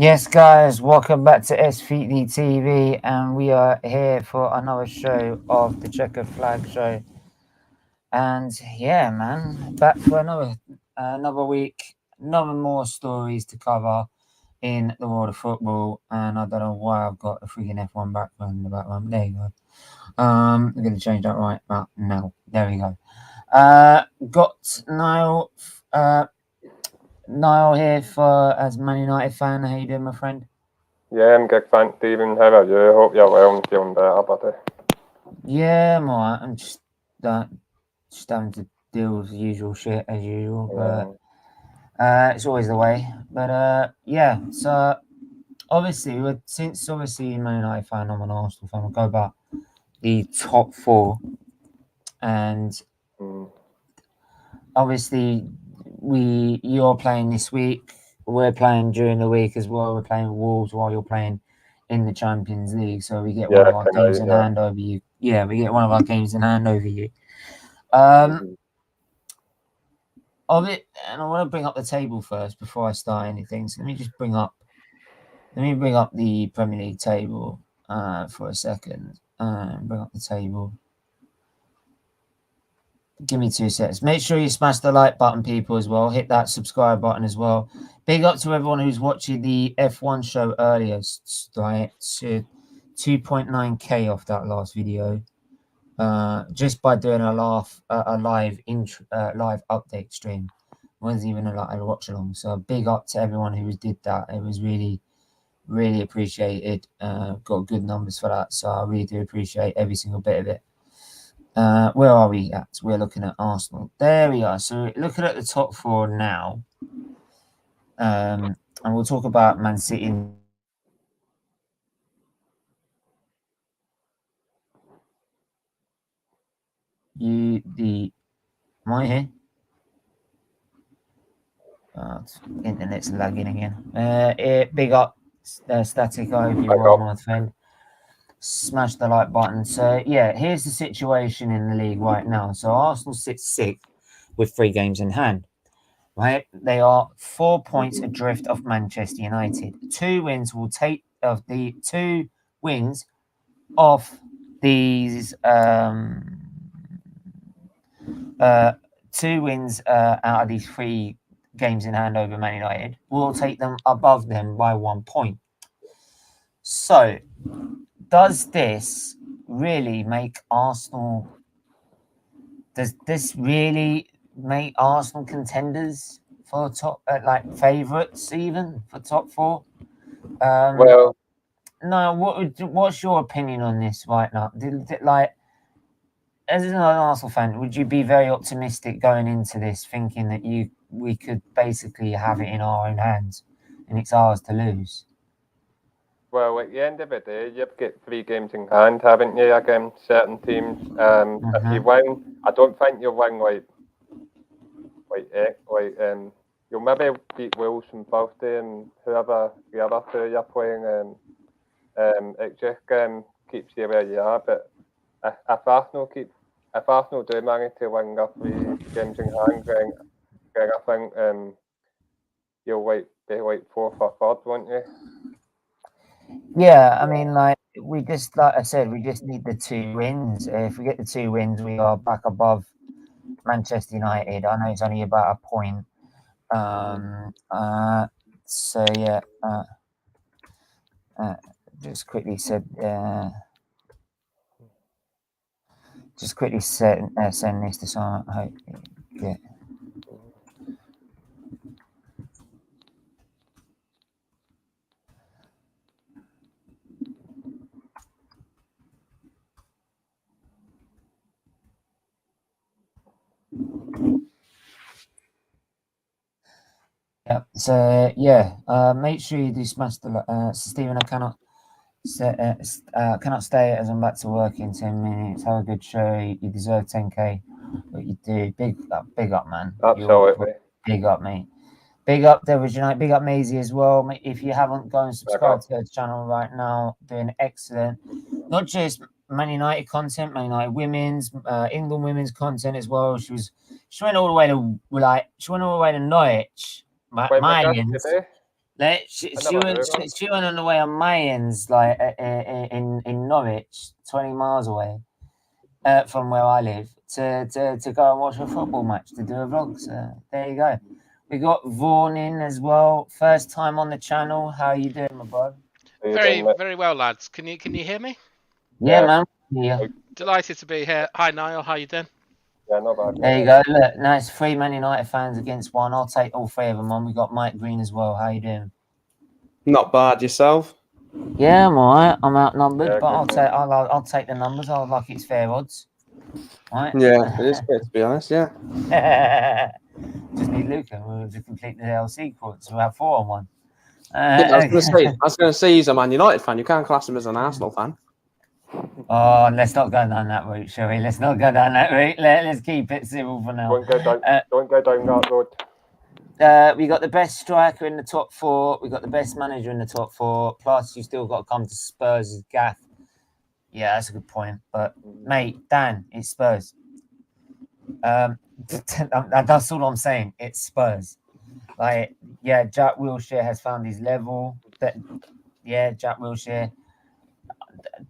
Yes, guys, welcome back to SFeatleyTV, and we are here for another show of the Checker Flag Show. And yeah, man, back for another week, another more stories to cover in the world of football. And I don't know why I've got a freaking F1 background in the background. There you go. I'm going to change that right about now. There we go. Got Niall here for as Man United fan. How you doing, my friend? Yeah, I'm good, thanks, Stephen. How are you? Hope you're well and feeling better, buddy. Yeah, I'm alright. I'm just having to deal with the usual shit as usual, but it's always the way. But yeah. So obviously, since Man United fan, I'm an Arsenal fan. We'll go about the top four, and obviously you're playing this week. We're playing during the week as well. We're playing Wolves while you're playing in the Champions League, so we get one of our games in hand over you. Yeah, we get one of our games in hand over you. Of it, and I want to bring up the table first before I start anything. So let me bring up the Premier League table for a second. Bring up the table. Give me 2 seconds. Make sure you smash the like button, people, as well. Hit that subscribe button as well. Big up to everyone who's watching the F1 show earlier. Right, 2.9k off that last video. Just by doing a live update stream. It wasn't even a watch along. So big up to everyone who did that. It was really, really appreciated. Got good numbers for that. So I really do appreciate every single bit of it. Where are we at? We're looking at Arsenal. There we are. So looking at the top four now. And we'll talk about Man City. Am I here? Internet's lagging again. Big up, Static. I hope you're well, my friend. Smash the like button. So yeah, here's the situation in the league right now. So Arsenal sits sixth with 3 games in hand. Right, they are 4 points adrift of Manchester United. 2 wins will take of the 2 wins of these 2 wins out of these 3 games in hand over Man United will take them above them by 1 point. So, does this really make Arsenal? Does this really make Arsenal contenders for top, favourites even for top 4? Well, no. What's your opinion on this right now? As an Arsenal fan, would you be very optimistic going into this, thinking that we could basically have it in our own hands and it's ours to lose? Well, at the end of the day, you've got 3 games in hand, haven't you, against certain teams? If you win, I don't think you'll win you'll maybe beat Wolves from Thursday and whoever the other 2 you're playing. It just keeps you where you are. But if Arsenal do manage to win their 3 games in hand, then I think you'll be 4th or 3rd, won't you? Yeah, I mean, like I said, we just need the 2 wins. If we get the 2 wins, we are back above Manchester United. I know it's only about a point. So yeah. Just quickly send this to someone. I hope you get. Yeah. So yeah. Make sure you do smash the. Stephen, I cannot stay as I'm back to work in 10 minutes. Have a good show. You deserve 10k. What you do, big up, man. Absolutely. Big up, mate. Big up, Devils United. Big up, Maisie as well. If you haven't, go and subscribe to her channel right now. Doing excellent. Not just Man United content, Man United women's, England women's content as well. She went all the way to Norwich. Like, I never knew that. she went on the way on Mayans, like in Norwich, 20 miles away from where I live, to go and watch a football match, to do a vlog. So there you go. We got Vaughan in as well. First time on the channel. How are you doing, my bro? How you Very, doing, mate? very well, lads. Can you hear me? Yeah, Yeah. man. Yeah. Delighted to be here. Hi, Niall. How you doing? Yeah, not bad. There you go. Look, now it's 3 Man United fans against 1. I'll take all 3 of them on. We got Mike Green as well. How you doing? Not bad yourself. Yeah, I'm alright. I'm outnumbered, Yeah, but good, I'll take the numbers. I like it's fair odds. Right? Yeah, it is good to be honest. Yeah. Just need Luca to complete the LC court, so we have 4 on 1. Yeah, I was going to say he's a Man United fan. You can't class him as an Arsenal fan. Oh, let's not go down that route, shall we? Let's not go down that route. Let's keep it civil for now. Don't go down that road. We got the best striker in the top 4. We got the best manager in the top 4. Plus, you still got to come to Spurs as Gaff. Yeah, that's a good point. But mate, Dan, it's Spurs. That's all I'm saying. It's Spurs. Like, yeah, Jack Wilshere has found his level. Jack Wilshere.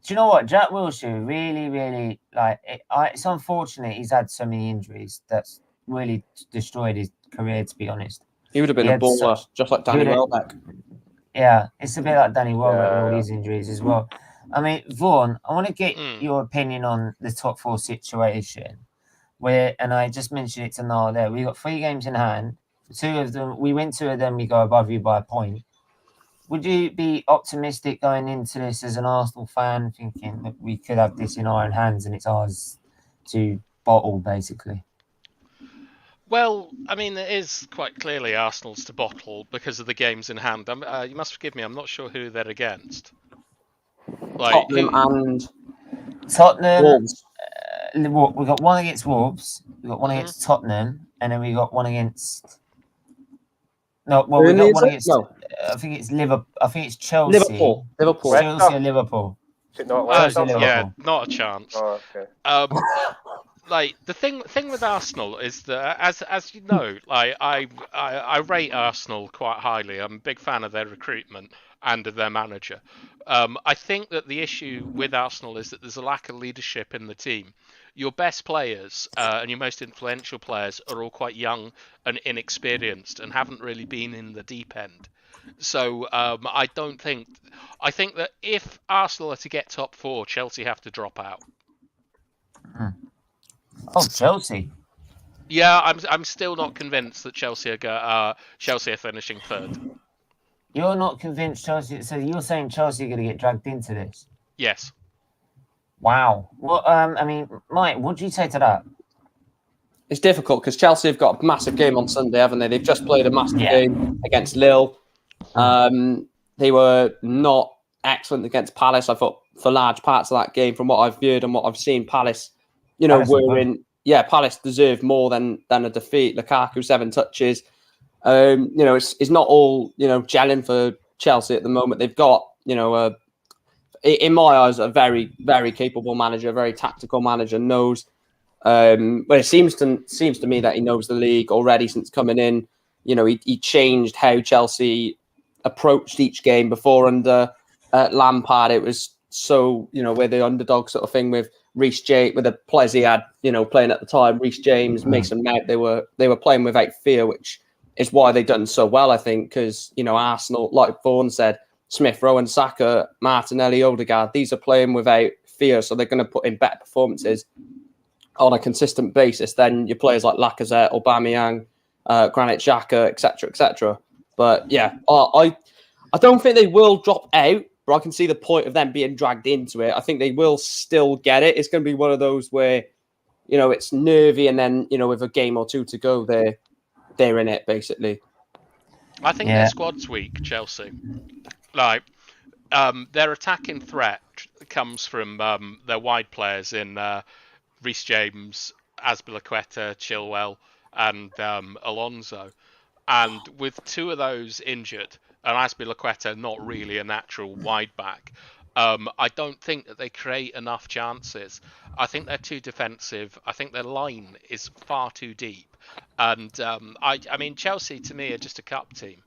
Do you know what? Jack Wilshere really like. It's unfortunate he's had so many injuries. That's really destroyed his career. To be honest, He would have been a baller, just like Danny Welbeck. Yeah, it's a bit like Danny Welbeck with all Yeah. these injuries as well. I mean, Vaughan, I want to get your opinion on the top 4 situation. And I just mentioned it to Niall there. We got 3 games in hand. 2 of them, we win 2 of them. We go above you by a point. Would you be optimistic going into this as an Arsenal fan, thinking that we could have this in our own hands and it's ours to bottle, basically? Well, I mean, it is quite clearly Arsenal's to bottle because of the games in hand. You must forgive me. I'm not sure who they're against. Like Tottenham Tottenham. Wolves. We got 1 against Wolves. We got 1 against Tottenham, and then we got 1 against. No, well, we got 1 against. No. I think it's Liverpool. I think it's Chelsea. Liverpool. Chelsea or Liverpool. yeah, not a chance. Oh, okay. Like the thing with Arsenal is that as you know, like I rate Arsenal quite highly. I'm a big fan of their recruitment and of their manager. I think that the issue with Arsenal is that there's a lack of leadership in the team. Your best players and your most influential players are all quite young and inexperienced and haven't really been in the deep end. So I think that if Arsenal are to get top 4, Chelsea have to drop out. Oh, Chelsea. Yeah, I'm still not convinced that Chelsea are finishing 3rd. You're not convinced Chelsea. So you're saying Chelsea are going to get dragged into this? Yes. Wow. Well, I mean, Mike, what do you say to that? It's difficult because Chelsea have got a massive game on Sunday, haven't they? They've just played a massive game against Lille. They were not excellent against Palace. I thought for large parts of that game, from what I've heard and what I've seen, Palace, Palace deserved more than a defeat. Lukaku 7 touches. It's not all gelling for Chelsea at the moment. They've got in my eyes a very, very capable manager, a very tactical manager. Knows, but it seems to me that he knows the league already since coming in. He changed how Chelsea approached each game. Before under Lampard, it was so where the underdog sort of thing with Reece James, with the players he had playing at the time, Reece James, Mason Mount. They were playing without fear, which is why they've done so well, I think, because Arsenal, like Vaughan said, Smith Rowe and Saka, Martinelli, Odegaard, these are playing without fear, so they're going to put in better performances on a consistent basis than your players like Lacazette, Aubameyang, Granit Xhaka, etc. But yeah, I don't think they will drop out, but I can see the point of them being dragged into it. I think they will still get it. It's going to be one of those where it's nervy, and then with a game or 2 to go, they're in it basically. I think their squad's weak, Chelsea. Like their attacking threat comes from their wide players in Reece James, Azpilicueta, Chilwell, and Alonso. And with 2 of those injured, and Azpilicueta not really a natural wide back, I don't think that they create enough chances. I think they're too defensive. I think their line is far too deep. And I mean, Chelsea to me are just a cup team.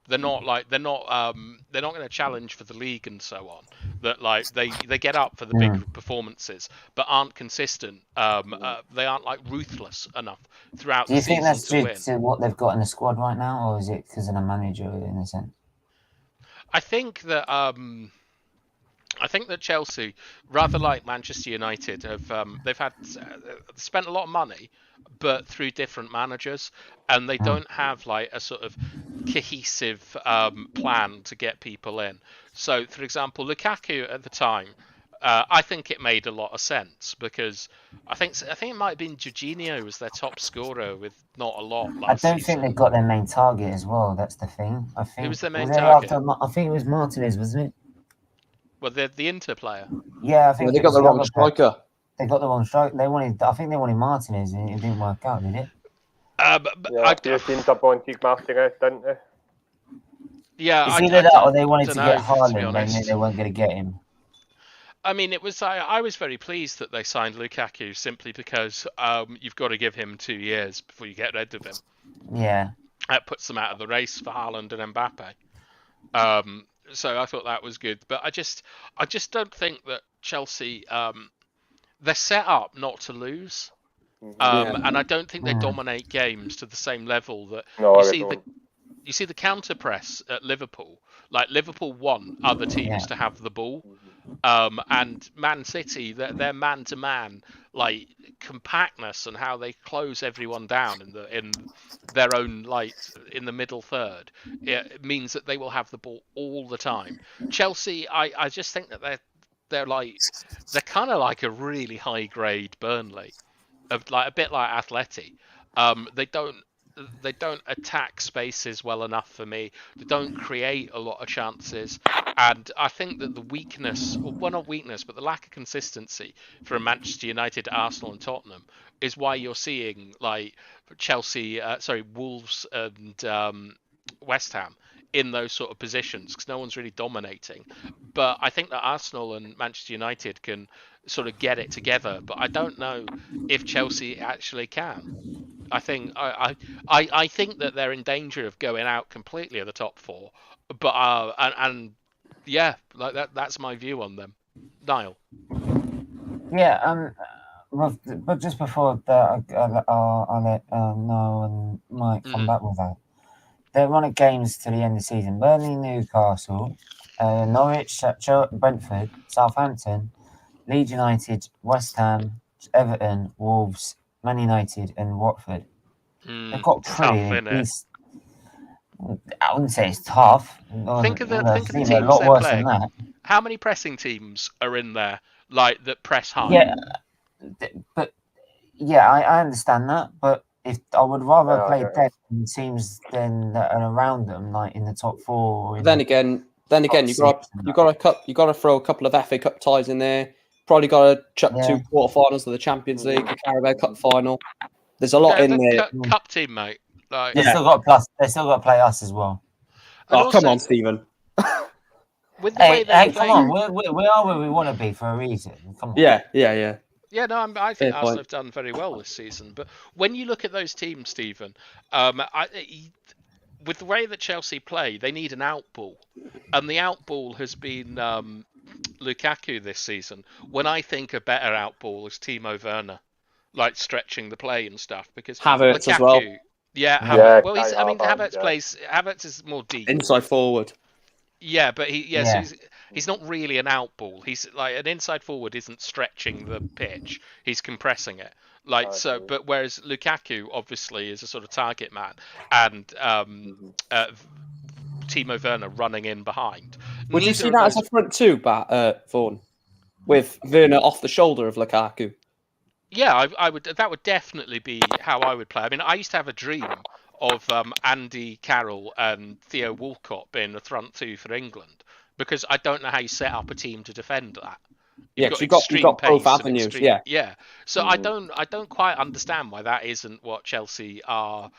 They're not going to challenge for the league and so on. That like they get up for the big performances, but aren't consistent. They aren't like ruthless enough throughout Do you the think season that's to due win. to what they've got in the squad right now, or is it because of the manager in a sense? I think that Chelsea, rather like Manchester United, have they've had spent a lot of money, but through different managers, and they don't have like a sort of cohesive plan to get people in. So, for example, Lukaku at the time, I think it made a lot of sense because I think it might have been Jorginho was their top scorer with not a lot last I don't season. think they've got their main target as well. That's the thing. I think Who was their main they target? I think it was Martinez, wasn't it? Well, they're the Inter player. Yeah, I think they it got was the wrong other striker. They got the wrong striker. I think they wanted Martinez, and it didn't work out, did it? Yeah, a few teams have wanted Martinez, didn't they? Yeah, It's either that or they wanted to dunno, get to be Haaland. They honest. knew they weren't going to get him. I mean, it was. I was very pleased that they signed Lukaku simply because you've got to give him 2 years before you get rid of him. Yeah. That puts them out of the race for Haaland and Mbappe. So I thought that was good, but I just don't think that Chelsea they're set up not to lose, and I don't think they dominate games to the same level that you see the counter press at Liverpool. Like Liverpool want other teams to have the ball, and Man City, their man-to-man like compactness and how they close everyone down in their own in the middle third, it means that they will have the ball all the time. Chelsea, I just think that they're kind of like a really high grade Burnley, of like a bit like Atleti. They don't attack spaces well enough for me. They don't create a lot of chances. And I think that the weakness, well, not weakness, but the lack of consistency from Manchester United, Arsenal and Tottenham is why you're seeing like Wolves and West Ham in those sort of positions because no one's really dominating. But I think that Arsenal and Manchester United can sort of get it together. But I don't know if Chelsea actually can. I think I think that they're in danger of going out completely of the top four, but yeah, like that's my view on them. Niall. Yeah, but just before that, I'll let Noel and Mike come back with that. They're running games to the end of the season: Burnley, Newcastle, Norwich, Brentford, Southampton, Leeds United, West Ham, Everton, Wolves, Man United and Watford. They've got pretty tough, I wouldn't say it's tough. Think of the teams a lot they're worse playing. than that. How many pressing teams are in there like that press high? Yeah, but I understand that. But if I would rather play them teams than that are around them, like in the top four. Then again, you got to throw a couple of FA Cup ties in there. Probably got to chuck 2 quarterfinals of the Champions League, a Carabao Cup final. There's a lot in there. Cup team, mate. Like, they still got to play us as well. And also, come on, Stephen. With the way they play, come on, we are where we want to be for a reason. Come on. Yeah. Yeah, no, I think Arsenal have done very well this season. But when you look at those teams, Stephen, with the way that Chelsea play, they need an outball, and the outball has been Lukaku this season. When I think a better outball is Timo Werner, like stretching the play and stuff, because Havertz Lukaku, as well. Yeah, Havertz. Well, Havertz plays. Havertz is more deep, inside forward. Yeah, but so he's not really an outball. He's like an inside forward isn't stretching the pitch; he's compressing it. But whereas Lukaku obviously is a sort of target man, and Timo Werner running in behind. Would you see that as a front two, Vaughan, with Werner off the shoulder of Lukaku? Yeah, I would. That would definitely be how I would play. I mean, I used to have a dream of Andy Carroll and Theo Walcott being the front two for England, because I don't know how you set up a team to defend that. You've got both avenues. Yeah. So I don't quite understand why that isn't what Chelsea are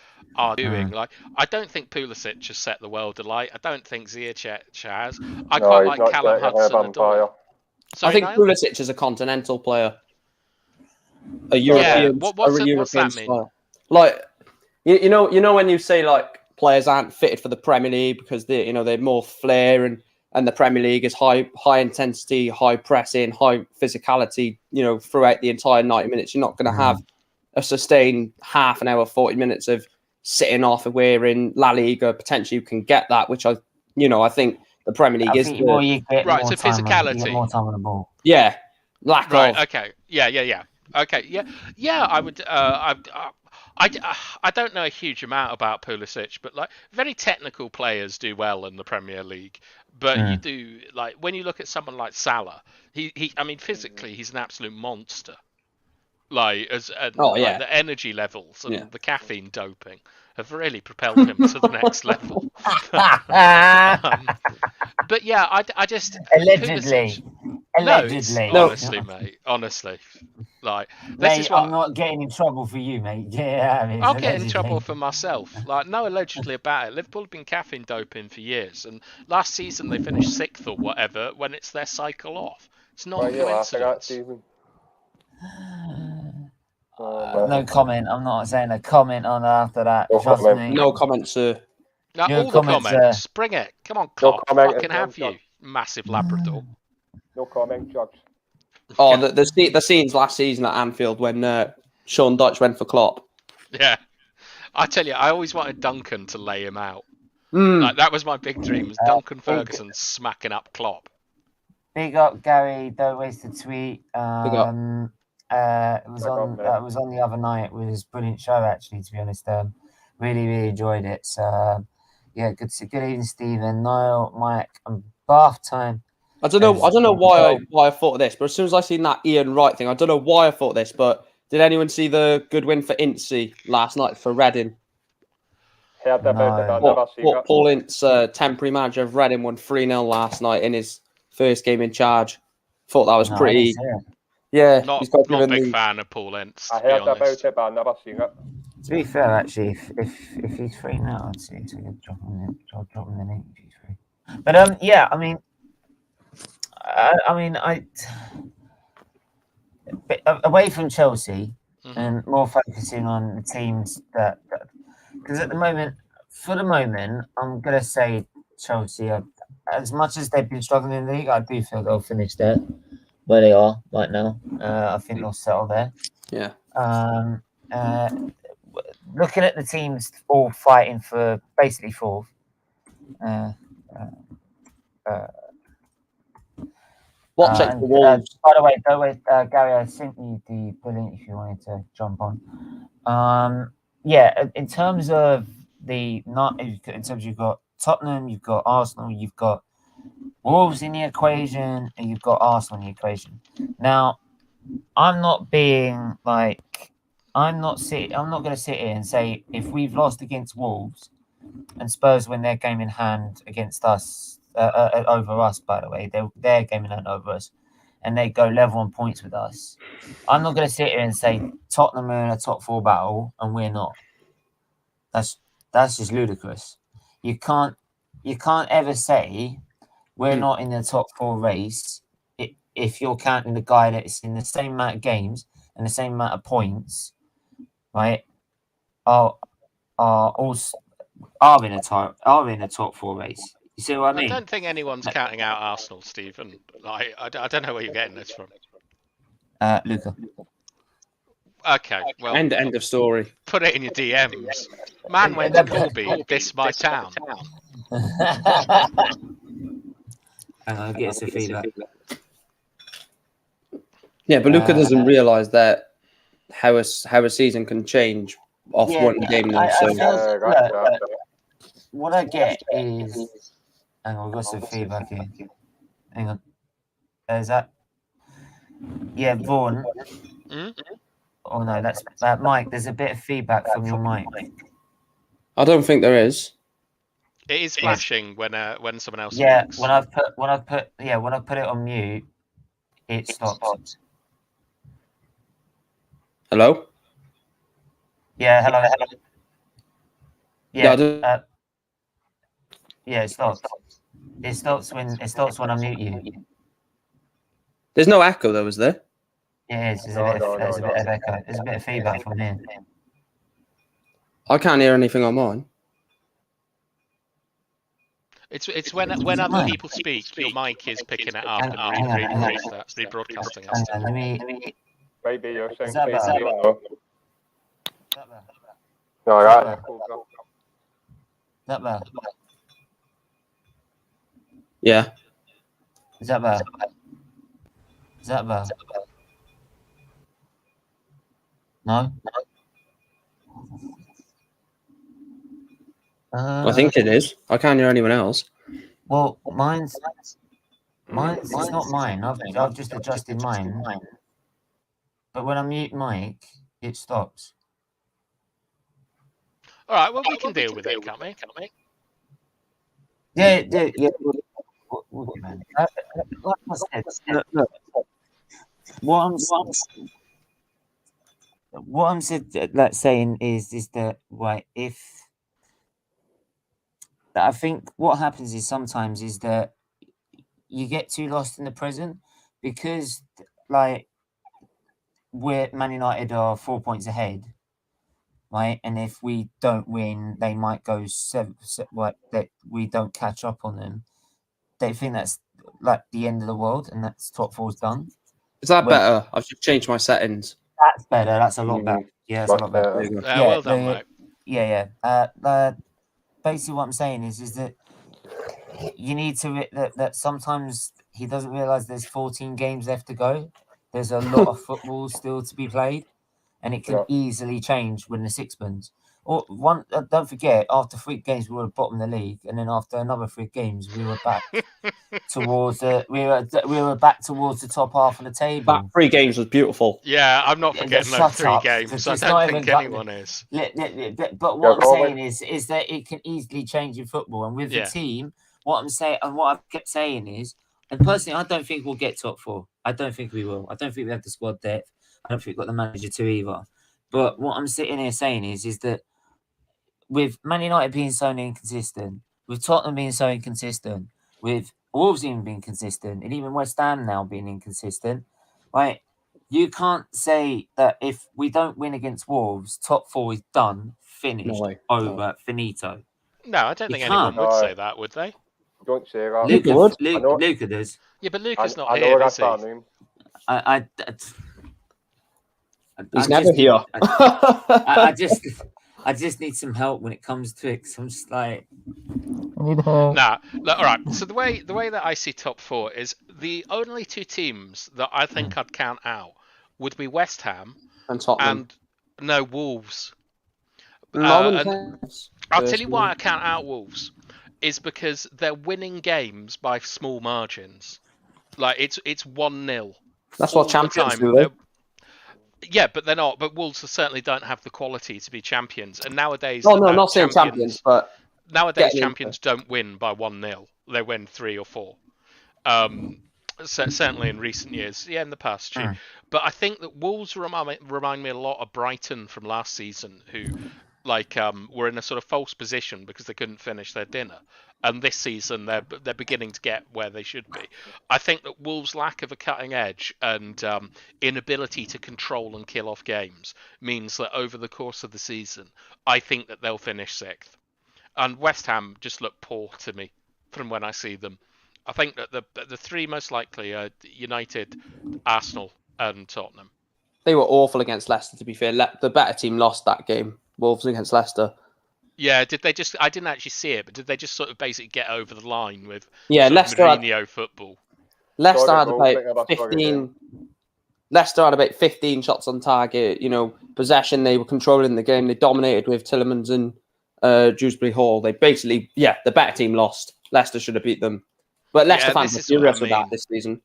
doing. Like, I don't think Pulisic has set the world alight. I don't think Ziyech has. I quite like Callum Hudson-Odoi. I think Pulisic is a continental player. A European, what's that mean? Style. Like, you know when you say like players aren't fitted for the Premier League because they're more flair, and the Premier League is high intensity, high pressing, high physicality, throughout the entire 90 minutes. You're not going to have a sustained half an hour, 40 minutes of sitting off, where in La Liga potentially you can get that, which I think the Premier League is. You get Right, more so time physicality. You get more time on the ball. Yeah. Lack Right. of. Okay. Yeah. Okay. Yeah. I would. I don't know a huge amount about Pulisic, but like very technical players do well in the Premier League. But you do like when you look at someone like Salah, I mean physically he's an absolute monster. Like the energy levels and the caffeine doping have really propelled him to the next level. But yeah, I just allegedly. Honestly, mate. Honestly, like this mate, is what I'm not getting in trouble for you, mate. Yeah, I'll get in trouble for myself. Like no, allegedly about it. Liverpool have been caffeine doping for years, and last season they finished 6th or whatever when it's their cycle off. It's not a coincidence. No comment. I'm not saying a comment on after that. Trust me. No comment, sir. Now, all the comments. Bring it. Come on, Klopp. Fucking have you, massive Labrador. No comment, Judge. Oh, the scenes last season at Anfield when Sean Dyche went for Klopp. Yeah. I tell you, I always wanted Duncan to lay him out. Like that was my big dream, was Duncan Ferguson smacking up Klopp. Big up, Gary. Don't waste a tweet. Big up. It was on the other night. It was a brilliant show, actually, to be honest. Really enjoyed it. So, yeah, good evening, Stephen, Niall, Mike, and bath time. I don't know why I thought of this, but as soon as I seen that Ian Wright thing, I don't know why I thought this, but did anyone see the good win for Ince last night for Reading? Heard about it, Paul Ince, temporary manager of Reading, won 3-0 last night in his first game in charge. Thought that was pretty. Yeah, not a big fan of Paul Ince. I heard about it, but I've never seen it. To be fair, actually, if he's free now, I'd see if I could drop him the name if he's free. But yeah, away from Chelsea and more focusing on the teams that because for the moment, I'm gonna say Chelsea. As much as they've been struggling in the league, I do feel they'll finish there where they are right now. I think they'll settle there. Yeah. Looking at the teams all fighting for basically fourth. Watch out for Wolves. By the way, Gary, I sent you the bullet if you wanted to jump on. Yeah, in terms of you've got Tottenham, you've got Arsenal, you've got Wolves in the equation, and you've got Arsenal in the equation. Now, I'm not going to sit here and say if we've lost against Wolves and Spurs win their game in hand against us, over us, by the way, their game in hand over us, and they go level on points with us. I'm not going to sit here and say Tottenham are in a top 4 battle and we're not. That's just ludicrous. You can't ever say we're not in the top 4 race if you're counting the guy that's in the same amount of games and the same amount of points, right? Are in a top 4 race. You see what I mean? I don't think anyone's counting out Arsenal, Stephen. I don't know where you're getting this from. Luca. Okay, well, end of story. Put it in your DMs. Man went to Corby, this my town. I'll get some feedback. Yeah, but Luca doesn't realise that how a season can change off one game. What I get is, and we've got some feedback here. Hang on, is that? Yeah, Vaughan. Oh no, that's Mike. There's a bit of feedback from your mic. I don't think there is. It is flashing when someone else. Yeah, speaks. when I put it on mute, it stops. Hello. Yeah, hello. Yeah, it stops. It stops when I mute you. There's no echo though, is there? Yeah, there's a bit of echo. There's a bit of feedback from here. I can't hear anything on mine. It's when other people speak, your mic is picking it up and rebroadcasting it. Let me. Maybe you're saying Is that better? I don't know. No, right. Cool. That better? Yeah. Is that better? Is that better? No. I think it is. I can't hear anyone else. Well, mine's. It's not mine. I've just adjusted mine. But when I mute mic, it stops. All right, well, we can deal with it, can't we? Yeah. Like I said, look. What I'm saying is that right, if I think what happens is sometimes is that you get too lost in the present because like we're Man United are 4 points ahead, right? And if we don't win, they might go that we don't catch up on them. They think that's like the end of the world, and that's top four's done. Is that better? I've just changed my settings. That's better. That's a lot better. Yeah, that's a lot better. Yeah, well done, mate. Yeah. Basically, what I'm saying is that you need to that sometimes he doesn't realize there's 14 games left to go. There's a lot of football still to be played, and it can easily change when the sixpence. Or don't forget, after 3 games we were bottom of the league, and then after another 3 games we were back towards back towards the top half of the table. That 3 games was beautiful. Yeah, I'm not forgetting those 3 games. I don't think anyone is. But what I'm saying is that it can easily change in football, and with the team, what I'm saying and what I've kept saying is, and personally, I don't think we'll get top 4. I don't think we will. I don't think we have the squad depth. I don't think we've got the manager to either. But what I'm sitting here saying is that with Man United being so inconsistent, with Tottenham being so inconsistent, with Wolves even being consistent, and even West Ham now being inconsistent, right? You can't say that if we don't win against Wolves, top 4 is done, finished, over, finito. No, I don't think anyone would say that, would they? Don't say that. Luca does. Yeah, but Luca's not here, is he? He's never here. I just need some help when it comes to it. So I'm just like, I need help. Nah, look, all right. So the way that I see top 4 is the only 2 teams that I think I'd count out would be West Ham and Tottenham, and Wolves. I'll tell you why I count out Wolves is because they're winning games by small margins. Like it's 1-0. That's what champions do. Yeah, but they're not. But Wolves certainly don't have the quality to be champions. And nowadays, not saying champions, but nowadays champions don't win by 1-0. They win 3 or 4. Certainly in recent years, in the past, too. But I think that Wolves remind me a lot of Brighton from last season, who were in a sort of false position because they couldn't finish their dinner. And this season, they're beginning to get where they should be. I think that Wolves' lack of a cutting edge and inability to control and kill off games means that over the course of the season, I think that they'll finish 6th. And West Ham just look poor to me from when I see them. I think that the 3 most likely are United, Arsenal, and Tottenham. They were awful against Leicester, to be fair. The better team lost that game. Wolves against Leicester. Yeah, did they just? I didn't actually see it, but did they just sort of basically get over the line with Leicester Mourinho football? Leicester had about 15. Leicester had about 15 shots on target. Possession. They were controlling the game. They dominated with Tielemans and Dewsbury Hall. They basically, the better team lost. Leicester should have beat them, but Leicester fans are furious with that this season.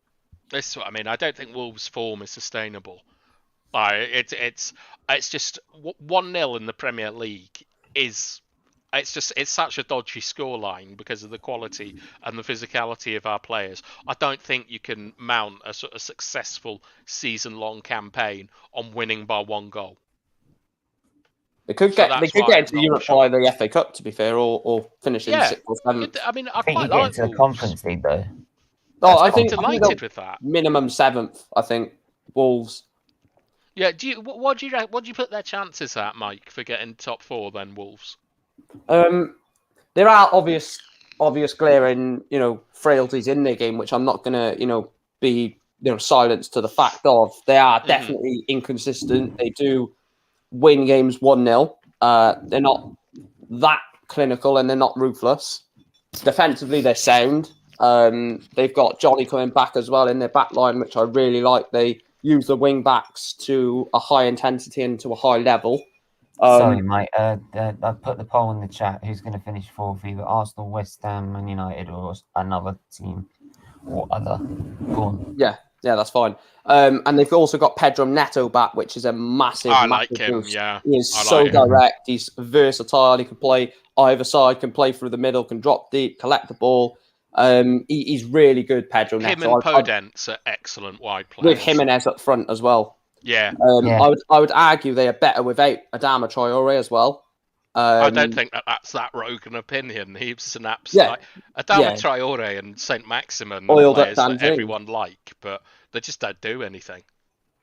This is what I mean. I don't think Wolves' form is sustainable. It's just 1-0 in the Premier League is. It's such a dodgy scoreline because of the quality and the physicality of our players. I don't think you can mount a sort of successful season-long campaign on winning by 1 goal. They could get into Europe by the FA Cup, to be fair, or finish in 6th or 7th. I mean, I think quite you like get into the Conference League though. I think delighted with that. Minimum 7th, I think. Wolves. Yeah. What do you put their chances at, Mike, for getting top 4 then? Wolves. There are obvious obvious glaring, frailties in their game, which I'm not going to, be, silenced to the fact of. They are definitely inconsistent. They do win games 1-0. They're not that clinical and they're not ruthless. Defensively, they're sound. They've got Johnny coming back as well in their back line, which I really like. They use the wing backs to a high intensity and to a high level. Sorry, mate. I put the poll in the chat. Who's going to finish fourth? Either Arsenal, West Ham, Man United, or another team or other? Go on. Yeah, that's fine. And they've also got Pedro Neto back, which is a massive. I like massive him. boost. Yeah, He is so direct. He's versatile. He can play either side. Can play through the middle. Can drop deep. Collect the ball. He's really good, Pedro Neto. Him and Podence are excellent wide players. With Jimenez up front as well. Yeah. I would argue they are better without Adama Traore as well. I don't think that's that rogue an opinion. He's an absolute Adama Traore and Saint Maximin players that everyone like, but they just don't do anything.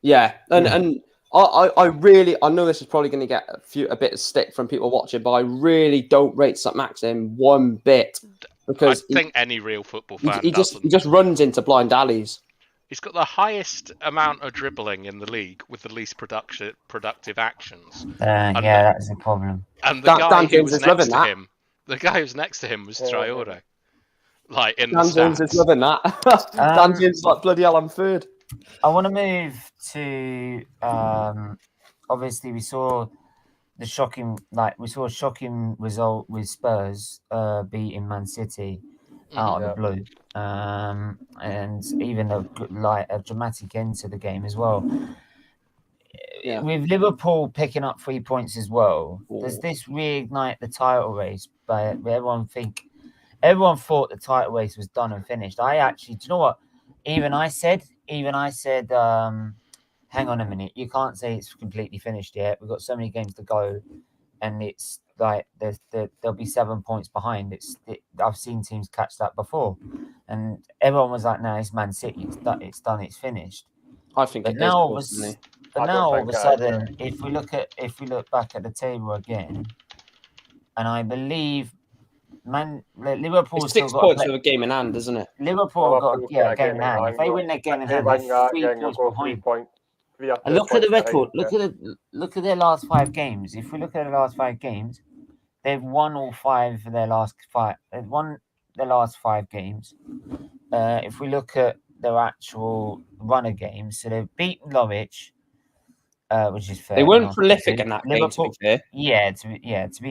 Yeah, and I know this is probably going to get a bit of stick from people watching, but I really don't rate Saint Maximin one bit because I think any real football fan he just runs into blind alleys. He's got the highest amount of dribbling in the league with the least productive actions. That's a problem. And the guy who was next to him, was Traore. Like in Dan the Jones stats. is loving that. Dan Jones is like bloody hell, I'm third. I want to move to obviously we saw a shocking result with Spurs beating Man City out of the blue. And even a dramatic end to the game as well. Yeah. With Liverpool picking up 3 points as well, does this reignite the title race? But everyone thought the title race was done and finished. Do you know what? Even I said, hang on a minute, you can't say it's completely finished yet. We've got so many games to go, and it's like there'll be 7 points behind. I've seen teams catch that before, and everyone was like, "No, it's Man City. It's done. It's finished." I think. But now all of a sudden, if we look back at the table again, and I believe, Liverpool it's 6 points with a game in hand, isn't it? Liverpool got a game in hand. If they win their game in hand, they're 3 points behind. And look at the record. Look at their last 5 games. If we look at the last 5 games, they've won all 5 of their last 5. They've won the last 5 games. If we look at their actual run of games, so they've beaten Norwich, which is fair. They weren't prolific in that game, to be fair. Yeah, to be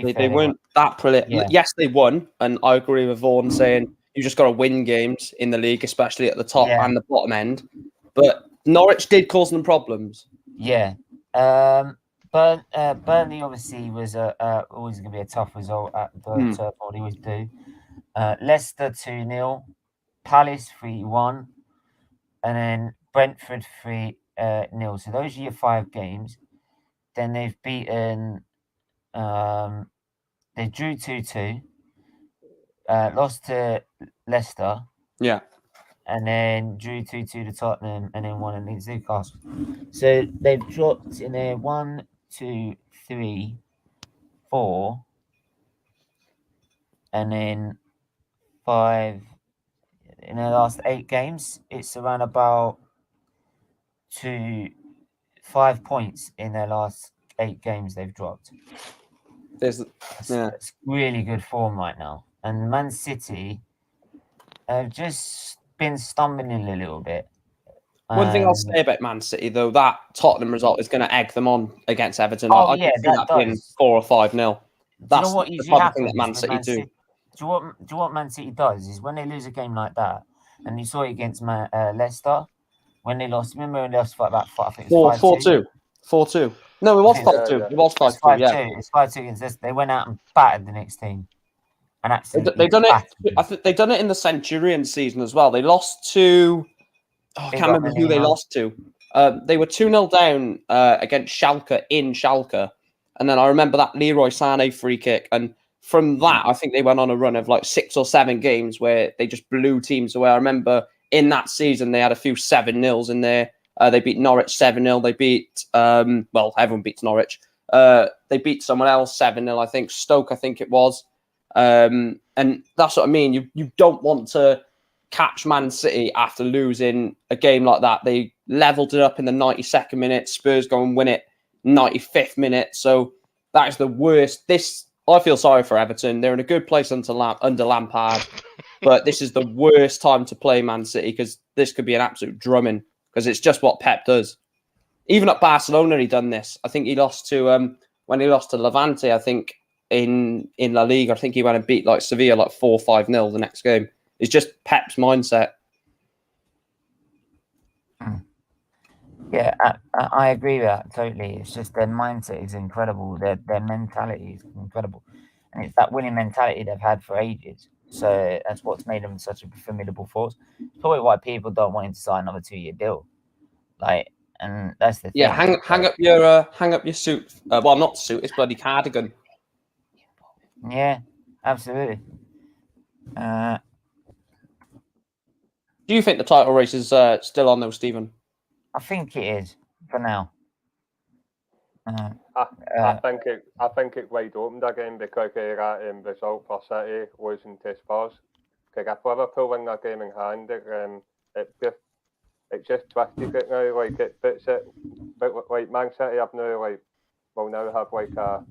fair, they weren't that prolific. Yeah. Yes, they won, and I agree with Vaughan saying you just got to win games in the league, especially at the top and the bottom end. But Norwich did cause them problems. Yeah. Burnley obviously was always going to be a tough result at the turf. They always do. Leicester 2-0, Palace 3-1, and then Brentford 3-0. So those are your 5 games. Then they've beaten. They drew 2-2. Lost to Leicester. Yeah. And then drew 2-2 to Tottenham, and then won against Newcastle. So they've dropped in there 1, 2, 3, 4, and then 5 in their last 8 games. It's around about 5 points in their last 8 games they've dropped. It's really good form right now. And Man City have just been stumbling a little bit. One thing I'll say about Man City, though, that Tottenham result is going to egg them on against Everton. I can see that being 4 or 5-0. That's the type of thing that Man City do. Do you know what Man City does? Is when they lose a game like that, and you saw it against Leicester, when they lost, remember when they lost about 4-2? 4-2. No, it was 5-2. It was 5-2, yeah. It's 5-2 against this. They went out and battered the next team. And absolutely they've done it. I think they've done it in the Centurion season as well. They lost to. I can't remember who they lost to. They were 2-0 down against Schalke in Schalke, and then I remember that Leroy Sané free kick, and from that I think they went on a run of like 6 or 7 games where they just blew teams away. I remember in that season they had a few 7-0s in there. They beat Norwich 7-0. They beat everyone beats Norwich. They beat someone else 7-0. I think Stoke. I think it was. And that's what I mean. You don't want to catch Man City after losing a game like that. They levelled it up in the 92nd minute. Spurs go and win it 95th minute. So that is the worst. I feel sorry for Everton. They're in a good place under Lampard, but this is the worst time to play Man City because this could be an absolute drumming because it's just what Pep does. Even at Barcelona, he done this. I think he lost to when he lost to Levante. I think in La Liga, I think he went and beat like Sevilla like 4-5-0 the next game. It's just Pep's mindset. Yeah, I agree with that totally. It's just their mindset is incredible. Their mentality is incredible. And it's that winning mentality they've had for ages. So that's what's made them such a formidable force. It's probably why people don't want him to sign another 2-year deal. Like, and that's the thing. Yeah, hang up your suit. Well, not suit. It's bloody cardigan. Yeah, absolutely. Do you think the title race is still on though, Stephen? I think it is for now. I think it wide opened again because of that result for City losing to Spurs. Because if Liverpool win their game in hand, it just twisted it now. Like it puts it, but like Man City have now will now have like a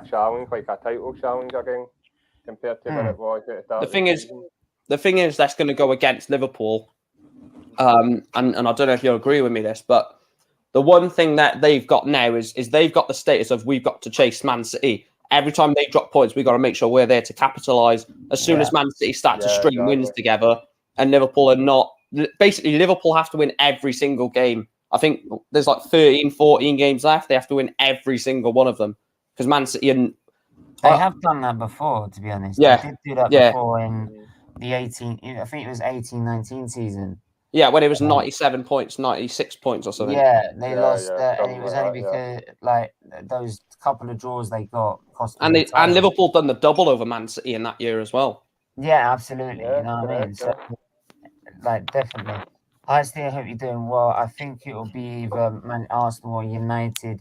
challenge, like a title challenge again, compared to when it was at the start. The thing is that's going to go against Liverpool. And I don't know if you'll agree with me this, but the one thing that they've got now is they've got the status of we've got to chase Man City. Every time they drop points, we've got to make sure we're there to capitalise. As soon as Man City start to string wins together and Liverpool are not... Basically, Liverpool have to win every single game. I think there's like 13, 14 games left. They have to win every single one of them. Because Man City and... They have done that before, to be honest. Yeah. They did do that before in the 18... I think it was 18-19 season. Yeah, when it was 97 points, 96 points or something. Yeah, they lost, and it was only because like those couple of draws they got cost them. And Liverpool done the double over Man City in that year as well. Yeah, absolutely. You know what I mean? So, like, definitely. I still hope you're doing well. I think it will be either Arsenal or United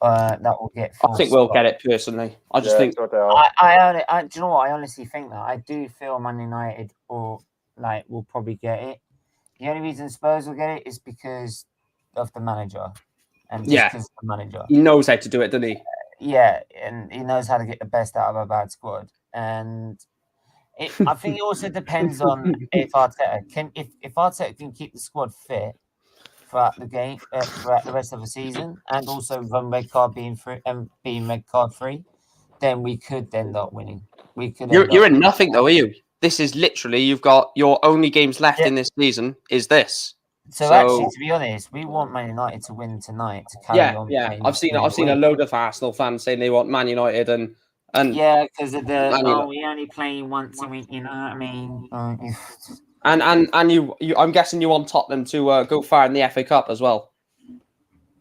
that will get. I think we'll get it personally. I just think. Do you know what? I honestly think that I do feel Man United will probably get it. The only reason Spurs will get it is because of the manager. And because of the manager. He knows how to do it, doesn't he? Yeah, and he knows how to get the best out of a bad squad. And I think it also depends on if Arteta can keep the squad fit throughout the game, throughout the rest of the season, and also run red card being red card free, then we could end up winning. You're in nothing though, are you? This is literally, you've got your only games left in this season is this. So actually, to be honest, we want Man United to win tonight to carry on. Yeah, I've seen a load of Arsenal fans saying they want Man United and because of the we only play once a week. You know what I mean? And you, I'm guessing you want Tottenham to go far in the FA Cup as well.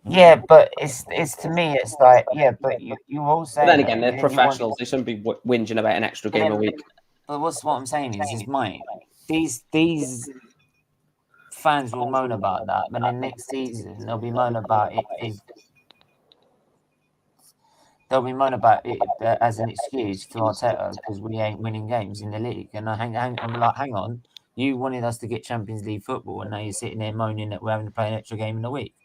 Yeah, but it's to me, it's like but you also. But then again, they're professionals. They shouldn't be whinging about an extra game a week. But what I'm saying is mate, these fans will moan about that, but then next season they'll be moaning about it. They'll be moaning about it as an excuse to Arteta because we ain't winning games in the league. And I'm like, hang on, you wanted us to get Champions League football, and now you're sitting there moaning that we're having to play an extra game in a week.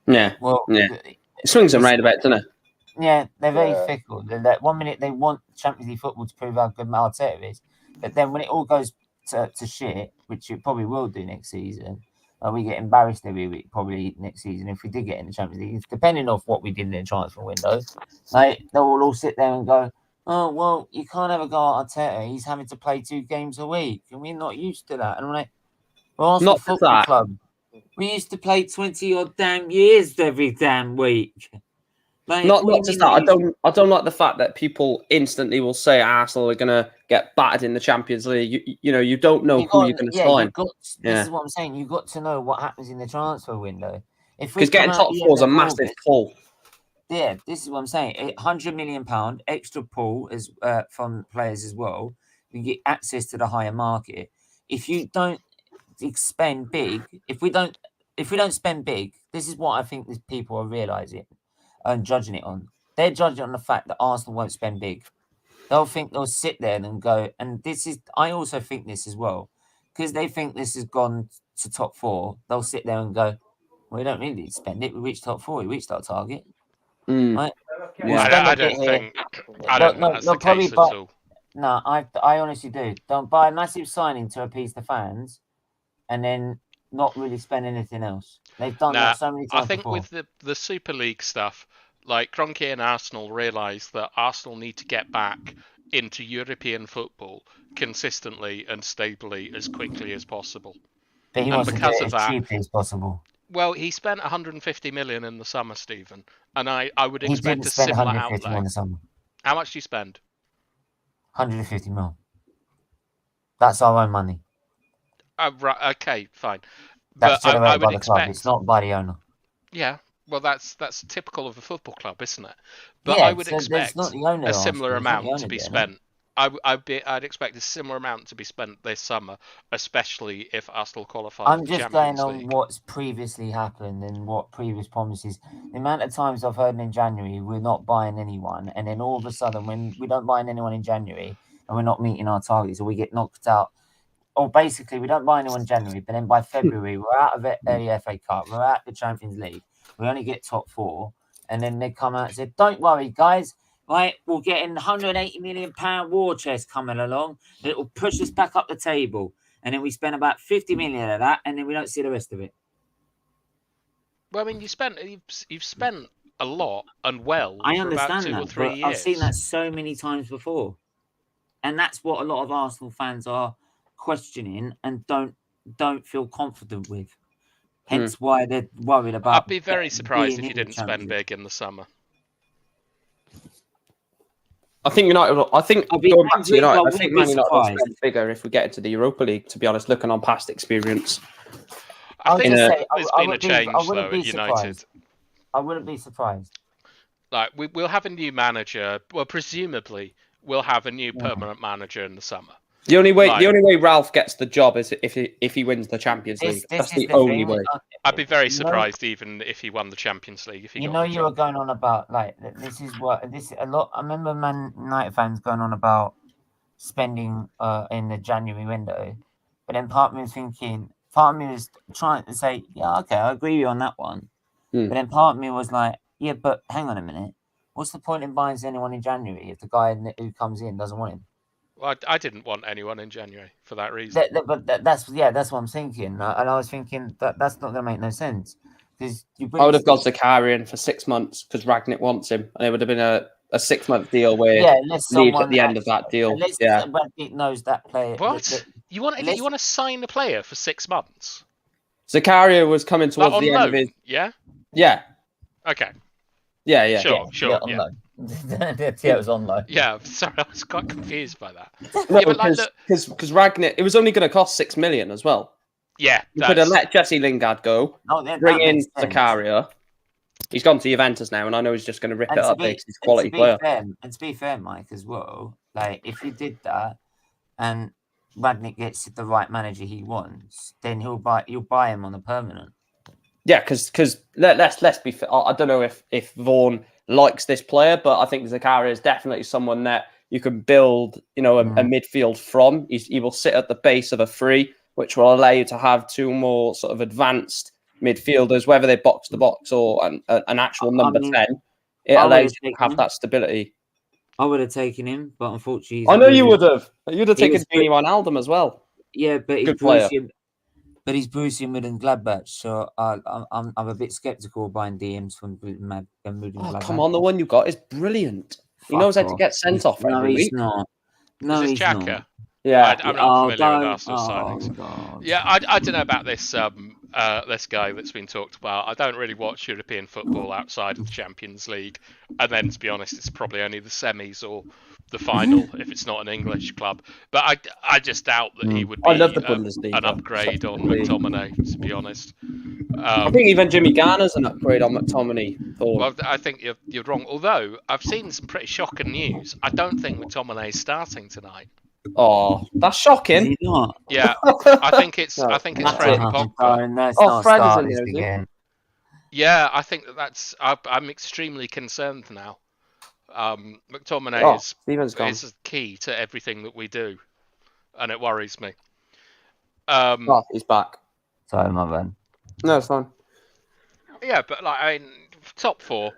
Yeah, well, it swings them right about, doesn't it? Yeah, they're very fickle. That 1 minute they want Champions League football to prove how good Arteta is, but then when it all goes to shit, which it probably will do next season, we get embarrassed every week probably next season if we did get in the Champions League, depending on what we did in the transfer window. Like they'll all sit there and go, "Oh well, you can't have a go at Arteta. He's having to play 2 games a week, and we're not used to that." And I'm like, "Well, Arsenal Football Club, we used to play 20 odd damn years every damn week." Like, not just that. I don't like the fact that people instantly will say Arsenal are going to get battered in the Champions League. You don't know who you're going to sign. This is what I'm saying. You've got to know what happens in the transfer window. Because getting top 4 is a massive pull. Yeah, this is what I'm saying. £100 million extra pull from players as well. You get access to the higher market. If you don't spend big, if we don't spend big, this is what I think people are realising and judging it on. They're judging on the fact that Arsenal won't spend big. they'll think they'll sit there and go, and this is, I also think this as well, because they think this has gone to top 4. They'll sit there and go, well, we don't really need to spend it. We reached top 4. We reached our target. Right? We'll Yeah. spend a I bit don't here. think that's the probably case at all. No, I honestly do. Don't buy a massive signing to appease the fans, and then not really spend anything else. They've done that so many times I think before. with the Super League stuff, like Kroenke and Arsenal realised that Arsenal need to get back into European football consistently and stably as quickly as possible. But he and wants because to of do it as that- cheaply as possible. Well, he spent 150 million in the summer, Stephen, and I would He expect didn't a spend similar 150 outlay. in the summer. How much do you spend? 150 mil. That's our own money. Right, okay, fine. That's But I generated would by the club. expect, It's not by the owner. yeah. Well, that's typical of a football club, isn't it? But Yeah, I would so there's expect not the owner a similar Arsenal, it's not the amount to owner be doing it. spent. I'd expect a similar amount to be spent this summer, especially if Arsenal qualify I'm for the just going Champions on League. what's previously happened and what previous promises. The amount of times I've heard in January we're not buying anyone, and then all of a sudden when we don't buy anyone in January and we're not meeting our targets, or we get knocked out, or basically we don't buy anyone in January, but then by February we're out of the FA Cup, we're out of the Champions League, we only get top 4, and then they come out and say, "Don't worry, guys. Right, we'll get an £180 million war chest coming along. It will push us back up the table." And then we spend about 50 million of that, and then we don't see the rest of it. Well, I mean, you've spent a lot and well I for about understand 2 or that, 3 but years. I've seen that so many times before. And that's what a lot of Arsenal fans are questioning and don't feel confident with. Hence why they're worried about. I'd be very surprised being if you in the didn't spend Champions League. big in the summer. I think United. I think I'll be going back to angry, United, but I I think wouldn't Man be United will surprised. spend bigger if we get into the Europa League. To be honest, looking on past experience, I think just there's say, been a wouldn't change wouldn't though be at United. surprised. I wouldn't be surprised. Like we'll have a new manager. Well, presumably we'll have a new permanent manager in the summer. the only way Like- Ralph gets the job is if he wins the Champions League. That's This is the only thing. way. I'd be very You know- surprised even if he won the Champions League. If he You got know, the you were job. going on about like this is what this a lot. I remember Man United fans going on about spending in the January window, but then part of me was thinking, part of me was trying to say, yeah, okay, I agree with you on that one, but then part of me was like, yeah, but hang on a minute, what's the point in buying anyone in January if the guy who comes in doesn't want him? Well, I didn't want anyone in January for that reason. That's what I'm thinking, and I was thinking that's not going to make no sense because I would have got Zakarian for 6 months because Reignite wants him, and it would have been a 6-month deal where unless leaves someone at the end of that deal. Unless Yeah, Reignite knows that player. What? You want to sign the player for 6 months? Zakaria was coming Like towards on the end of loan? his. Yeah. Yeah, Okay. yeah. Sure. on loan. It was on loan. Yeah. Sorry, I was quite confused by that. No, Yeah, but like, look, because Reignite, it was only going to cost 6 million as well. yeah, You could have let Jesse Lingard go, bring in Zakaria. He's gone to Juventus now, and I know he's just going to rip it up because he's a quality player. And to be fair, Mike, as well, like if you did that and Reignite gets the right manager he wants, then you'll buy him on a permanent. Yeah, because let's be fair. I don't know if Vaughan likes this player, but I think Zakaria is definitely someone that you can build, a midfield from. He will sit at the base of a 3, which will allow you to have 2 more sort of advanced midfielders, whether they're box to box or an actual number 10. It allows you to have that stability. I would have taken him, but unfortunately, I know you would have. You'd have taken Gini Wijnaldum as well. Yeah, but Good player. He's Borussia Mönchengladbach, so I'm a bit skeptical buying DMs from Mönchengladbach. Oh, come on, the one you got is brilliant. He knows how to get sent off every week. Not. No, is he's this Xhaka? not. Yeah, I'm not familiar with Arsenal Oh, signings. God. Yeah, I don't know about this this guy that's been talked about. I don't really watch European football outside of the Champions League, and then to be honest, it's probably only the semis or the final if it's not an English club. But I just doubt that he would be I love the Bundesliga. an upgrade on McTominay, to be honest. I think even Jimmy Garner's an upgrade on McTominay. Well, I think you're wrong. Although I've seen some pretty shocking news. I don't think McTominay's starting tonight. Oh, that's shocking. Is he not? Yeah, I think it's No, Fred and Oh, Pogba. no, it's Oh, not Fred isn't starting here, is he? again. Yeah, I think that's. I'm extremely concerned now. McTominay Steven's gone. is key to everything that we do, and it worries me. He's back. Sorry, my bad. No, it's fine. Yeah, but like, I mean, top 4.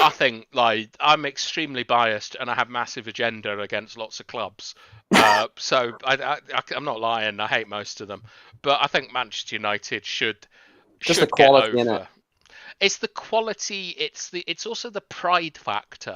I think like I'm extremely biased and I have massive agenda against lots of clubs. So I'm not lying. I hate most of them, but I think Manchester United should Just the get quality in over. it. It's the quality. It's also the pride factor.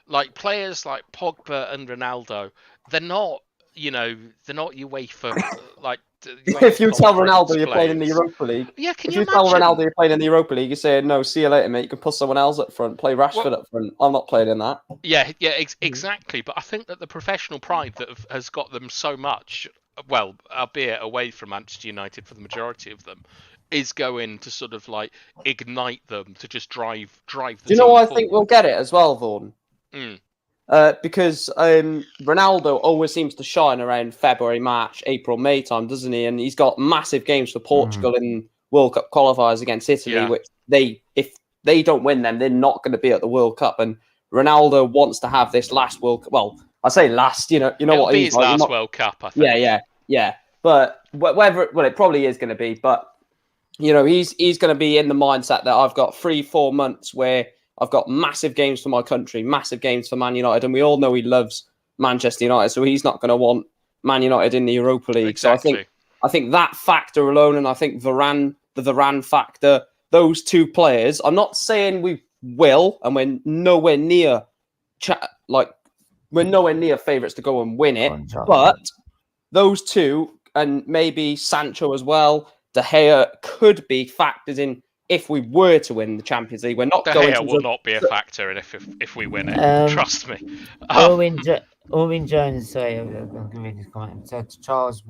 Like players like Pogba and Ronaldo, they're not UEFA like. If you tell Ronaldo you're playing in the Europa League, yeah, if you tell Ronaldo you're playing in the Europa League, you say, no, see you later, mate. You can put someone else up front, play Rashford up front. I'm not playing in that. Yeah, exactly. But I think that the professional pride that has got them so much, well, albeit away from Manchester United for the majority of them, is going to sort of like ignite them to just drive the Do you know why I forward. think we'll get it as well, Vaughan? Because Ronaldo always seems to shine around February, March, April, May time, doesn't he? And he's got massive games for Portugal in World Cup qualifiers against Italy, which if they don't win them, they're not going to be at the World Cup. And Ronaldo wants to have this last World Cup. Well, I say last, you know It'll what be he's his like. last World Cup, I think. Yeah. But it probably is going to be. But you know, he's going to be in the mindset that I've got 3-4 months where I've got massive games for my country, massive games for Man United, and we all know he loves Manchester United, so he's not going to want Man United in the Europa League. Exactly. So I think that factor alone, and I think the Varane factor, those two players. I'm not saying we will, and we're nowhere near favourites to go and win it, but those two, and maybe Sancho as well, De Gea could be factors in. If we were to win the Champions League, we're not De going Gea to will not be a factor if we win it. Trust me. Owen Jones, sorry, I'll read this comment. Said to Charles,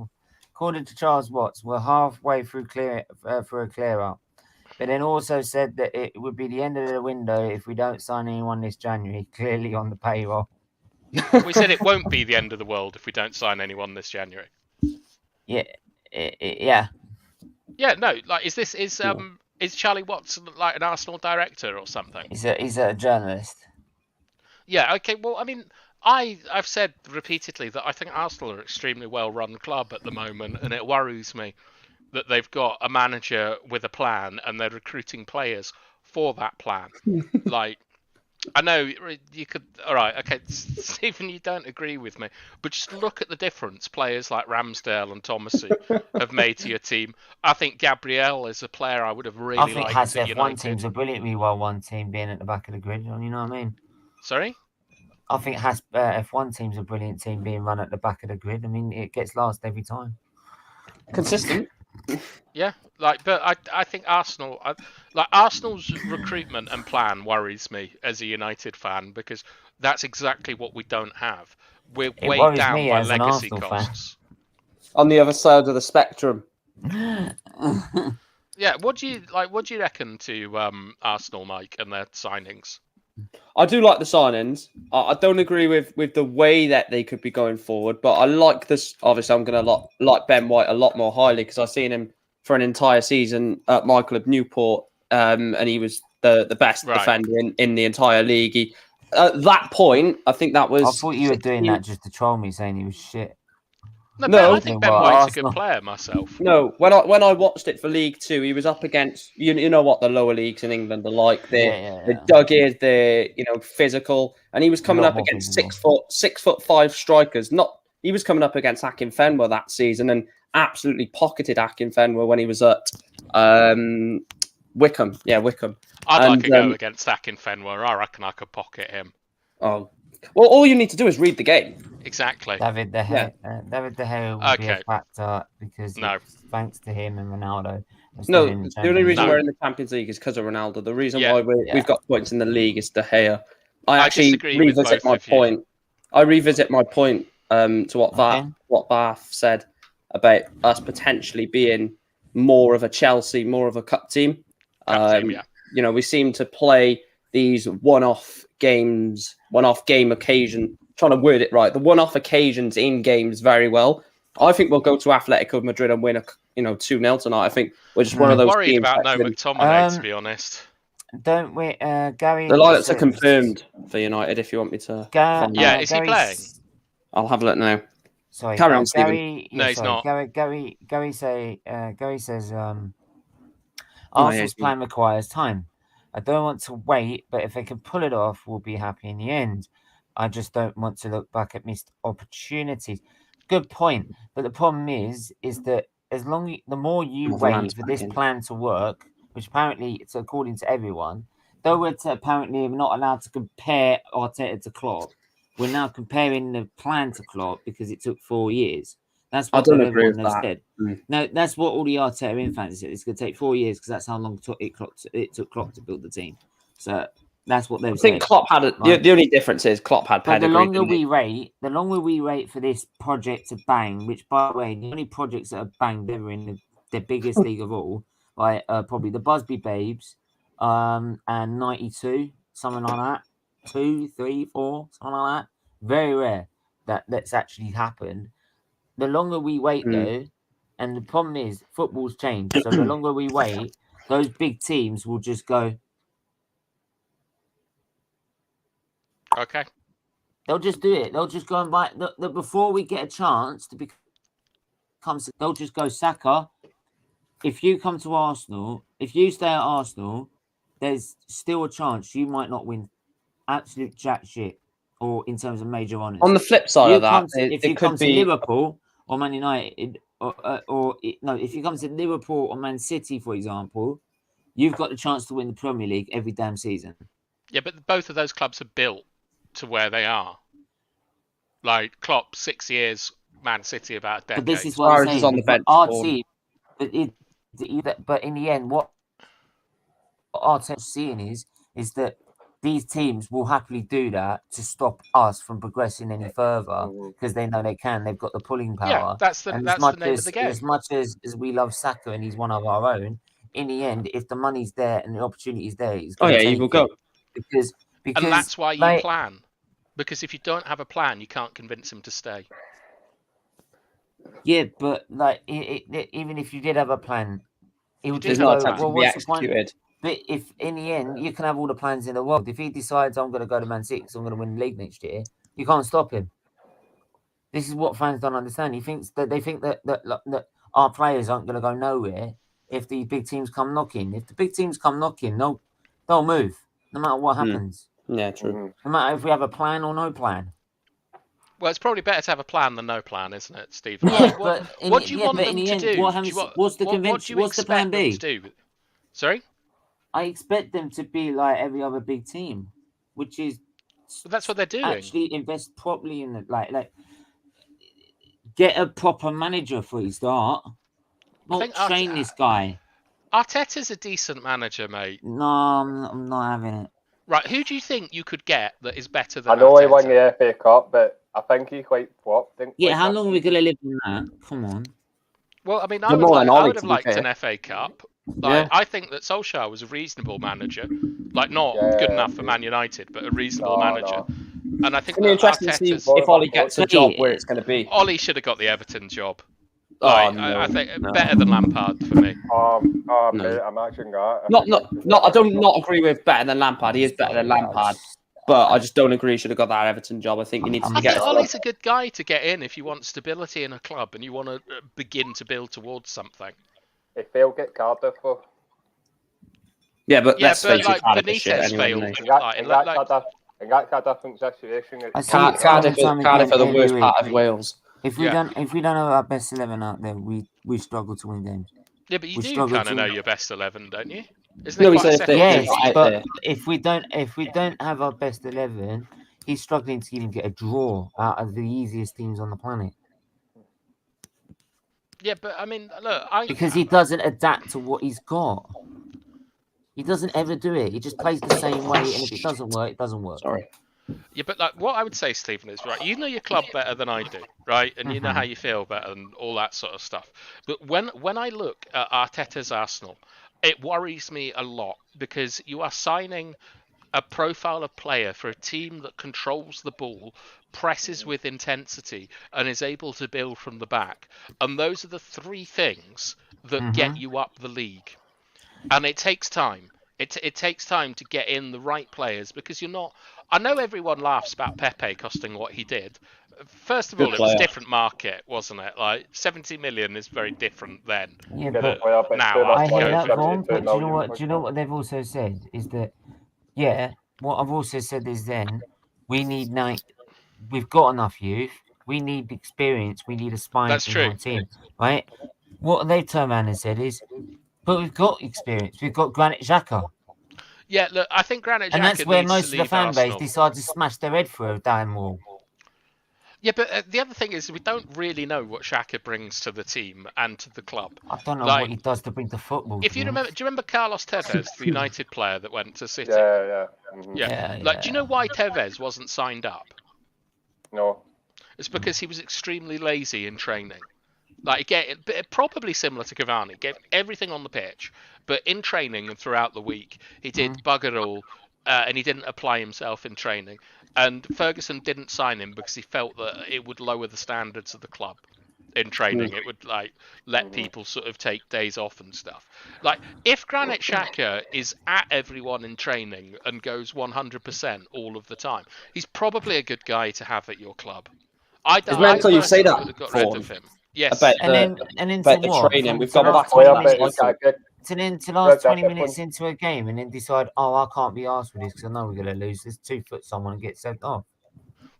according to Charles Watts, we're halfway through for a clear up, but then also said that it would be the end of the window if we don't sign anyone this January. Clearly on the payroll. We said it won't be the end of the world if we don't sign anyone this January. Yeah. Yeah. No, like is Charlie Watts like an Arsenal director or something? He's a journalist. Yeah, okay. Well, I mean, I've said repeatedly that I think Arsenal are an extremely well-run club at the moment, and it worries me that they've got a manager with a plan and they're recruiting players for that plan. Like, I know you could. All right, okay, Stephen, you don't agree with me, but just look at the difference players like Ramsdale and Thomasy have made to your team. I think Gabriel is a player I would have really liked. I think F1 team's a brilliantly well-run team, being at the back of the grid. You know what I mean? Sorry. I think F1 team's a brilliant team being run at the back of the grid. I mean, it gets last every time. Consistent. Yeah, but I think Arsenal's recruitment and plan worries me as a United fan because that's exactly what we don't have. We're weighed down by legacy costs. On the other side of the spectrum. Yeah, what do you reckon to Arsenal, Mike, and their signings? I do like the signings. I don't agree with the way that they could be going forward, but I like this. Obviously, I'm going to like Ben White a lot more highly because I've seen him for an entire season at my club, Newport, and he was the best defender in the entire league. At that point, I think that was... I thought you were doing that just to troll me, saying he was shit. No, I think Ben White's a good player myself. No, when I watched it for League Two, he was up against you know what the lower leagues in England are like. They're dogged, they're physical, and he was coming up against 6'5" strikers. He was coming up against Akinfenwa that season and absolutely pocketed Akinfenwa when he was at Wickham. Yeah, Wickham. I'd like to go against Akinfenwa. I reckon I could pocket him. Oh. Well, all you need to do is read the game. Exactly. David De Gea will be a factor because thanks to him and Ronaldo. No, the only reason we're in the Champions League is because of Ronaldo. The reason why we've got points in the league is De Gea. I actually revisit my point. I revisit my point to what Bath said about us potentially being more of a Chelsea, more of a cup team. We seem to play these one-off games, one-off game occasion. Trying to word it right, the one-off occasions in games very well. I think we'll go to Atletico Madrid and win 2-0 tonight. I think we're just one of those worried teams. About no McTominay, to be honest. don't we? Gary. The lineups are says- confirmed for United. If you want me to, find Yeah, out. is he playing? I'll have a look now. Sorry, Carry on, Stephen. Gary. No, he's not. Gary says yeah, Arsenal's plan requires time. I don't want to wait, but if they can pull it off, we'll be happy in the end. I just don't want to look back at missed opportunities. Good point. But the problem is that the more you wait for this plan to work, which apparently it's according to everyone, though we're apparently not allowed to compare Arteta to Klopp, we're now comparing the plan to Klopp because it took 4 years. That's what I don't agree with everyone has that. said. No, that's what all the Arteta fans said. It's going to take 4 years because that's how long it took Klopp to build the team. So that's what they've I think said. Klopp had the only difference is Klopp had But pedigree. the longer we wait for this project to bang, which by the way, the only projects that have banged ever in the biggest league of all, like probably the Busby Babes, and 92, something like that, 2, 3, 4, something like that. Very rare that's actually happened. The longer we wait, though, and the problem is football's changed. So the longer we wait, those big teams will just go. Okay. They'll just do it. They'll just go and buy. Before we get a chance to become, they'll just go Saka. If you come to Arsenal, if you stay at Arsenal, there's still a chance you might not win absolute jack shit, or in terms of major honours. On the flip side of that, if you come to Liverpool or Man United, if you come to Liverpool or Man City, for example, you've got the chance to win the Premier League every damn season. Yeah, but both of those clubs are built to where they are. Like Klopp, 6 years, Man City about a decade. But this is what I'm saying. On the bench our team, but in the end, what Arteta's seeing is that these teams will happily do that to stop us from progressing any further because they know they can. They've got the pulling power. Yeah, that's the name of the game. As much as we love Saka and he's one of our own, in the end, if the money's there and the opportunity's there, he's going to take he will go. Because and that's why you plan. Because if you don't have a plan, you can't convince him to stay. Yeah, but like even if you did have a plan, it would just not go, well, be what's the point? executed. But if in the end you can have all the plans in the world, if he decides I'm going to go to Man City, so I'm going to win the league next year, you can't stop him. This is what fans don't understand. They think that our players aren't going to go nowhere if the big teams come knocking. If the big teams come knocking, they'll move no matter what happens. Yeah, true. No matter if we have a plan or no plan. Well, it's probably better to have a plan than no plan, isn't it, Stephen? Yeah, what do you want them to do? What's the plan B? Sorry? I expect them to be like every other big team, which is that's what they're doing. Actually, invest properly in it, like get a proper manager for a start. Not train this guy. Arteta's a decent manager, mate. No, I'm not having it. Right, who do you think you could get that is better than I know Arteta? he won the FA Cup, but I think he quite flopped. Yeah, how long are we going to live in that? Come on. Well, I mean, I would have liked an FA Cup. Like, I think that Solskjaer was a reasonable manager. Like, not good enough for Man United, but a reasonable manager. No. And I think It's going to be interesting to see if Ollie gets a job where it's going to be. Ollie should have got the Everton job. Like, I think better than Lampard for me. Mate, I'm actually not. I don't not agree with better than Lampard. He is better than Lampard, but I just don't agree he should have got that Everton job. I think he needs to get. Ollie's a good guy to get in if you want stability in a club and you want to begin to build towards something. He failed at Cardiff though. Yeah, but let's face it, Benitez failed. And that's a different situation. Cardiff are the worst part of Wales. If we don't have our best 11 out there, we struggle to win games. Yeah, but you do kind of know your best 11, don't you? Yes, but if we don't have our best 11, he's struggling to even get a draw out of the easiest teams on the planet. Yeah, but I mean, look, because he doesn't adapt to what he's got. He doesn't ever do it. He just plays the same way, and if it doesn't work, it doesn't work. Sorry. Yeah, but like what I would say, Stephen, is right. You know your club better than I do, right? And you know how you feel better and all that sort of stuff. But when I look at Arteta's Arsenal, it worries me a lot because you are signing a profile of player for a team that controls the ball, presses with intensity, and is able to build from the back. And those are the three things that get you up the league. And it takes time. It takes time to get in the right players because you're not. I know everyone laughs about Pepe costing what he did. First of Good all, it was a player. different market, wasn't it? Like 70 million is very different then. Yeah, Good but player, but now still I I that's hear hear why over that, it. Vaughn. 72 But do you know million. what? Do you know what they've also said is that what I've also said is then we need we've got enough youth. We need experience. We need a spine That's in true. our team, right? What they've turned around and said is, but we've got experience. We've got Granit Xhaka. Yeah, look, I think Granit And that's Xhaka where needs most to of the leave fan base Arsenal. decide to smash their head through a damn wall. Yeah, but the other thing is we don't really know what Xhaka brings to the team and to the club. I don't know Like, what he does to bring the football. If you remember, do you remember Carlos Tevez, the United player that went to City? Yeah. Yeah. Like, do you know why Tevez wasn't signed up? No. It's because he was extremely lazy in training. Like, again, probably similar to Cavani, gave everything on the pitch, but in training and throughout the week, he did bugger all, and he didn't apply himself in training. And Ferguson didn't sign him because he felt that it would lower the standards of the club in training. It would let people sort of take days off and stuff. Like, if Granit Xhaka is at everyone in training and goes 100% all of the time, he's probably a good guy to have at your club. It's mental you say that, would have got rid of him. Yes. I bet and then bet to the what? training. We've To got last back 20 Player, on but minutes, he's got a good. to then to last 20 discipline. minutes into a game and then decide, oh, I can't be arsed with this because I know we're going to lose. There's 2 foot someone and get sent off.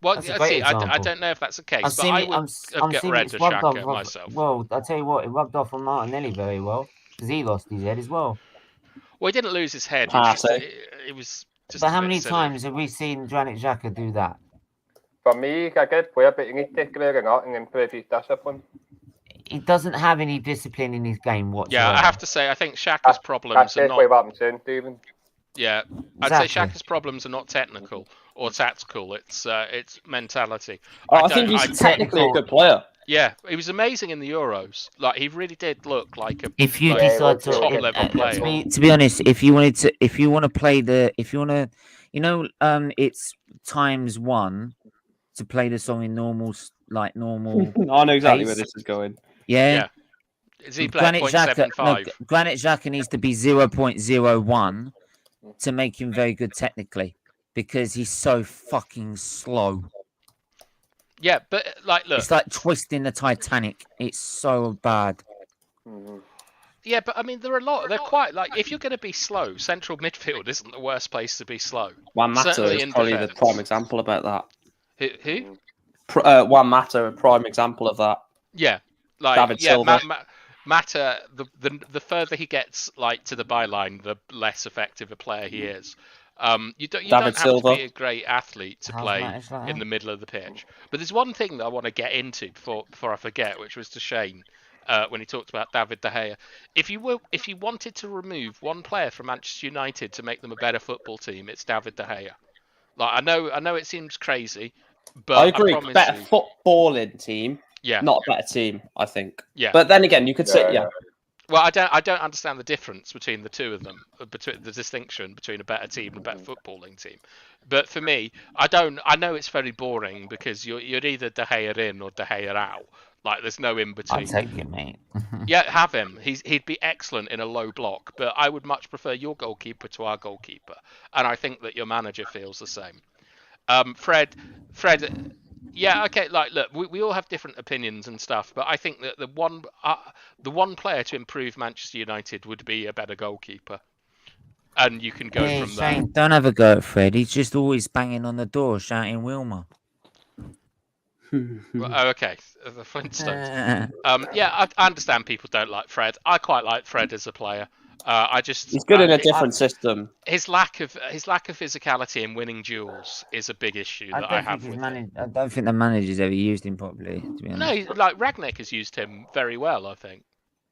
Well, That's a great I example. don't know if that's the case, I've but seen I it. would have got rid of Xhaka myself. Well, I tell you what, it rubbed off on Martinelli very well because he lost his head as well. Well, he didn't lose his head. It was just. But a how bit many silly. times have we seen Granit Xhaka do that? For me, he's a good player, but he needs to growing up and improve his discipline. He doesn't have any discipline in his game whatsoever. Yeah, I have to say, I think Xhaka's problems That's are definitely not. what I'm saying, Stephen. Yeah, I'd say Xhaka's problems are not technical or tactical. It's mentality. I think he's technically a good player. Yeah, he was amazing in the Euros. Like, he really did look like a If you like, decide to top level player. to be honest, if you want to play it's ×1 to play the song in normal. I know exactly where this is going. Yeah. Is he playing 0.75? Granit Xhaka needs to be 0.01 to make him very good technically because he's so fucking slow. Yeah, but look, it's like twisting the Titanic. It's so bad. Yeah, but I mean, they're quite if you're going to be slow, central midfield isn't the worst place to be slow. Juan Mata is probably the prime example about that. Who? Juan Mata, a prime example of that. Yeah, David Silva. Mata, the further he gets to the byline, the less effective a player he is. You don't have to be a great athlete to play in the middle of the pitch. But there's one thing that I want to get into before I forget, which was to Shane when he talked about David De Gea. If you wanted to remove one player from Manchester United to make them a better football team, it's David De Gea. I know it seems crazy, but I agree. I promise better footballing team, not a better team. I think. Yeah. But then again, you could say Well, I don't understand the difference between the two of them, between the distinction between a better team and a better footballing team. But for me, I know it's very boring because you're either De Gea in or De Gea out. There's no in between. I'll take it, mate. Yeah, have him. He'd be excellent in a low block, but I would much prefer your goalkeeper to our goalkeeper, and I think that your manager feels the same. Fred. Yeah, okay. Look, we all have different opinions and stuff, but I think that the one player to improve Manchester United would be a better goalkeeper, and you can go from there. Shane, don't have a go at Fred. He's just always banging on the door, shouting Wilma. Okay, the Flintstones. Yeah, I understand people don't like Fred. I quite like Fred as a player. He's good in a different system. His lack of physicality in winning duels is a big issue that I have with him. I don't think the manager's ever used him properly. To be honest. No, Reignite has used him very well, I think.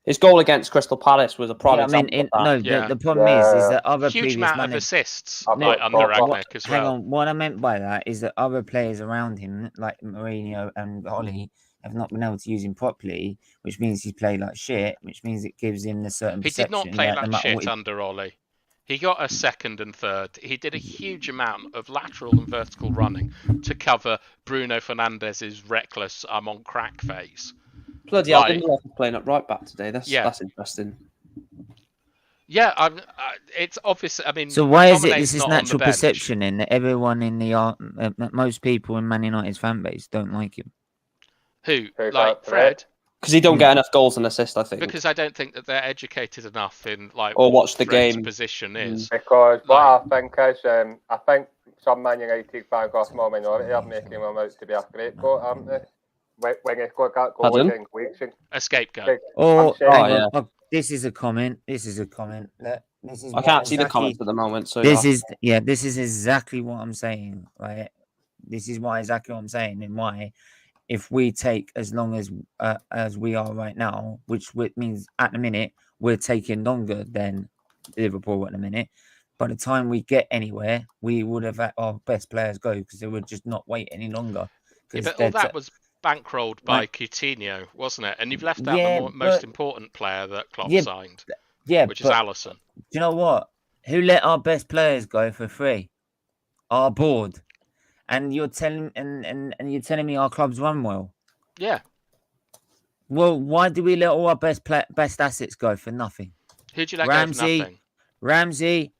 His goal against Crystal Palace was a prime example. The problem is that other huge amount of assists under Reignite as well. Hang on, what I meant by that is that other players around him, like Mourinho and Ollie, have not been able to use him properly, which means he's played like shit, which means it gives him the certain perception. He did not play like shit under Ollie. He got a second and third. He did a huge amount of lateral and vertical running to cover Bruno Fernandes's reckless I'm on crack phase. Bloody hell, Lindelof is playing up right back today. That's interesting. Yeah, it's obvious. I mean, So why is it McTominay's this is not on the natural bench. perception then that everyone in the most people in Man United's fan base don't like him? Who? Who's Like that, Fred? Because he don't get enough goals and assists, I think. Because I don't think that they're educated enough in like Or what watch the Fred's game. position is. Because what Like- I think is, I think some Man United fans, or small minority, are making him out to be a scapegoat, aren't they? When he's got that goal Pardon? against Weeks. A scapegoat. Oh, saying- hang on. yeah. Oh, this is a comment. This is a comment. This is I what can't see the exactly- comments at the moment. So This is exactly what I'm saying. Right. This is exactly what I'm saying, and why, if we take as long as we are right now, which means at the minute we're taking longer than Liverpool at the minute. By the time we get anywhere, we would have had our best players go because they would just not wait any longer. Yeah, but all that was bankrolled by Coutinho, wasn't it? And you've left out the most important player that Klopp signed, which is Alisson. Do you know what? Who let our best players go for free? Our board. And you're telling and you're telling me our clubs run well. Yeah. Well, why do we let all our best assets go for nothing? Who'd you let go for nothing? Ramsey.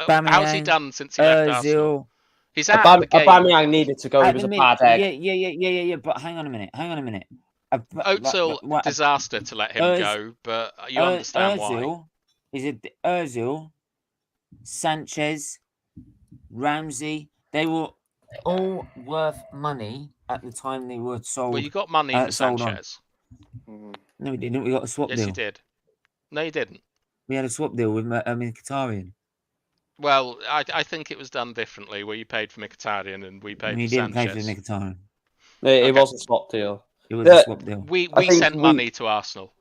How's he done since he left Arsenal? He's out of the game. Aubameyang needed to go. He was a bad egg. Yeah. But hang on a minute. Ozil, disaster to let him go, but you understand why. Is it Ozil, Sanchez, Ramsey? They were all worth money at the time they were sold. Well, you got money for Sanchez. No, we didn't. We got a swap deal. Yes, you did. No, you didn't. We had a swap deal with Mkhitaryan. Well, I think it was done differently, where you paid for Mkhitaryan and we paid for Sanchez. We didn't pay for Mkhitaryan. It was a swap deal. It was a swap deal. We sent money to Arsenal.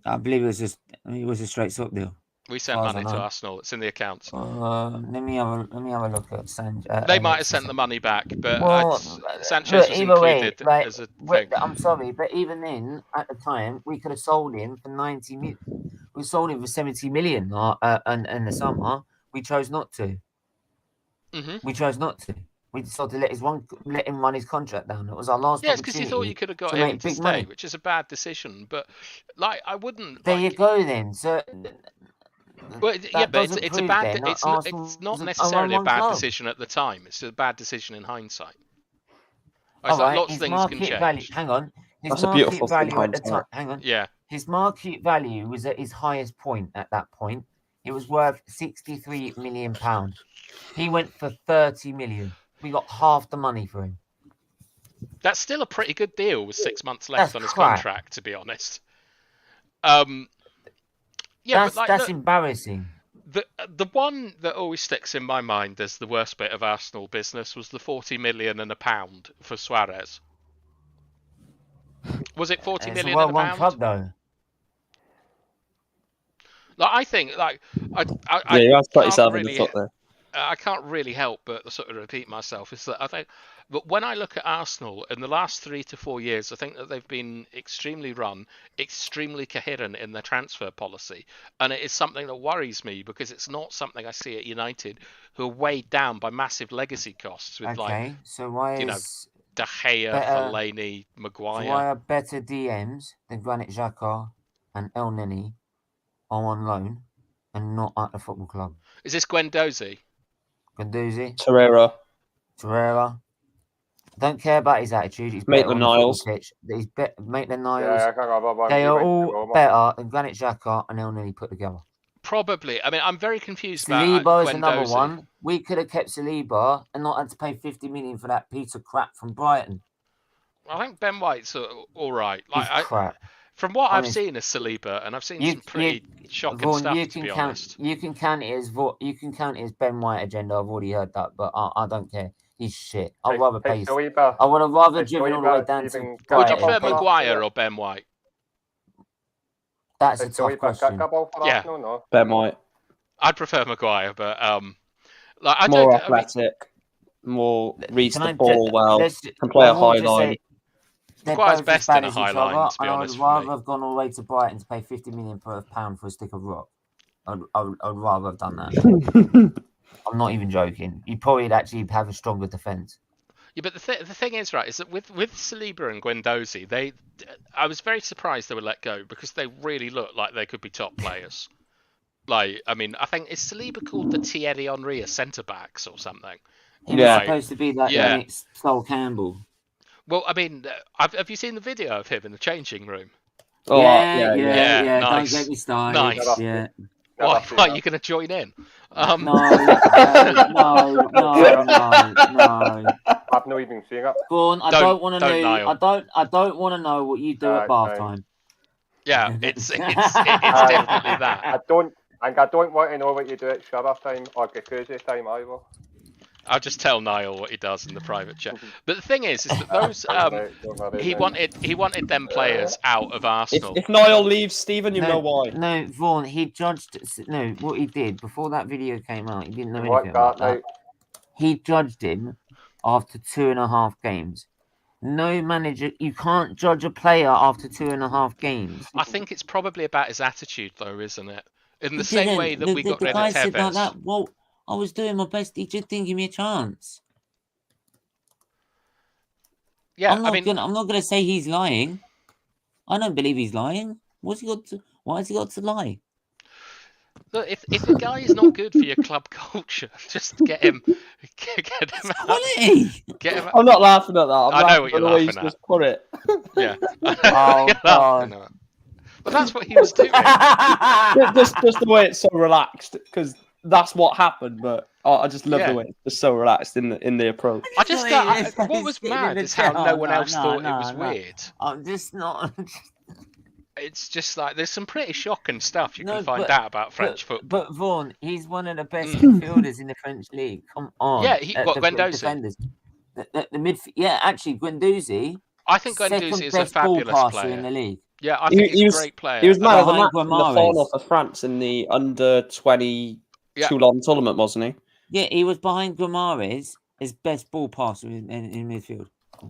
I believe it was a straight swap deal. We sent money to Arsenal. It's in the accounts. Let me have a look at Sanchez. They might have sent the money back, but Sanchez was included as a thing. I'm sorry, but even then, at the time, we could have sold him for 90 million. We sold him for 70 million in the summer. We chose not to. We chose not to. We decided to let him run his contract down. It was our last. Yeah, it's because you thought you could have got him to stay, money. which is a bad decision. But I wouldn't. There you go, then. So. Well, yeah, but it's a bad. It's not necessarily a bad decision at the time. It's a bad decision in hindsight. Lots of things can change. Hang on. That's a beautiful value at the time. Hang on. Yeah. His market value was at his highest point at that point. It was worth £63 million. He went for 30 million. We got half the money for him. That's still a pretty good deal with 6 months left on his contract, to be honest. Yeah, that's embarrassing. The one that always sticks in my mind as the worst bit of Arsenal business was the 40 million and £1 for Suarez. Was it 40 million and £1? Club, though. I think I can't really help but sort of repeat myself. Is that I think, but when I look at Arsenal in the last 3 to 4 years, I think that they've been extremely coherent in their transfer policy, and it is something that worries me because it's not something I see at United, who are weighed down by massive legacy costs with so why is De Gea, Fellaini, Maguire. So why are better DMs than Granit Xhaka and El Neni on loan and not at the football club? Is this Guendouzi? Torreira. Don't care about his attitude. He's Maitland-Niles. He's Maitland-Niles. Yeah, they are all better than Granit Xhaka and El Neni put together. Probably. I mean, I'm very confused about Saliba is another one. We could have kept Saliba and not had to pay 50 million for that piece of crap from Brighton. I think Ben White's all right. Crap. From what I've seen of Saliba, and I've seen some pretty shocking stuff, to be honest. You can count it as Ben White agenda. I've already heard that, but I don't care. He's shit. I'd rather pay. I would have rather driven all the way down to. Would you prefer Maguire or Ben White? That's a tough question. Yeah, Ben White. I'd prefer Maguire, but more athletic, more reads the ball well, can play a high line. Maguire's best in a high line, to be honest. I'd rather have gone all the way to Brighton to pay 50 million per pound for a stick of rock. I'd rather have done that. I'm not even joking. You probably actually have a stronger defence. Yeah, but the thing is, right, is that with Saliba and Guendouzi, I was very surprised they were let go because they really look like they could be top players. Like, I mean, I think is Saliba called the Thierry Henry of centre backs or something? He was Yeah. supposed to be like Yeah. the next Sol Campbell. Well, I mean, have you seen the video of him in the changing room? Oh, Yeah. nice. Don't get me started. Nice. Yeah. Why are you going to join in? No. I've not even seen it. Vaughn, I don't want to know. Niall. I don't want to know what you do at bath fine. time. Yeah, it's definitely that. I don't want to know what you do at shower time or jacuzzi time either. I'll just tell Niall what he does in the private chat. But the thing is that those he wanted them players out of Arsenal. If Niall leaves, Stephen, you know why. No, Vaughn, he judged. No, what he did before that video came out, he didn't know anything about that. He judged him after 2.5 games. No manager, you can't judge a player after 2.5 games. I think it's probably about his attitude, though, isn't it? In the same way that we got rid of Tevez. Said like that, well, I was doing my best. He just didn't give me a chance. Yeah, I'm not gonna say he's lying. I don't believe he's lying. Why has he got to lie? Look, if the guy is not good for your club culture, just get him out. Get him out. I'm not laughing at that. I know what you're laughing at. Just put it. Yeah. Oh God. But that's what he was doing. just the way it's so relaxed, because that's what happened. But I just love the way it's just so relaxed in the approach. I just what was mad is how no one else thought it was weird. I'm just not. It's just like there's some pretty shocking stuff you can find out about French football. But Vaughn, he's one of the best midfielders in the French league. Come on. Yeah, Guendouzi. The midfield. Yeah, actually, Guendouzi. I think Guendouzi is a fabulous player in the league. Yeah, I think he's a great player. He was man of the match in the final for France in the under-20 Toulon tournament, wasn't he? Yeah, he was behind Guimaraes, his best ball passer in midfield.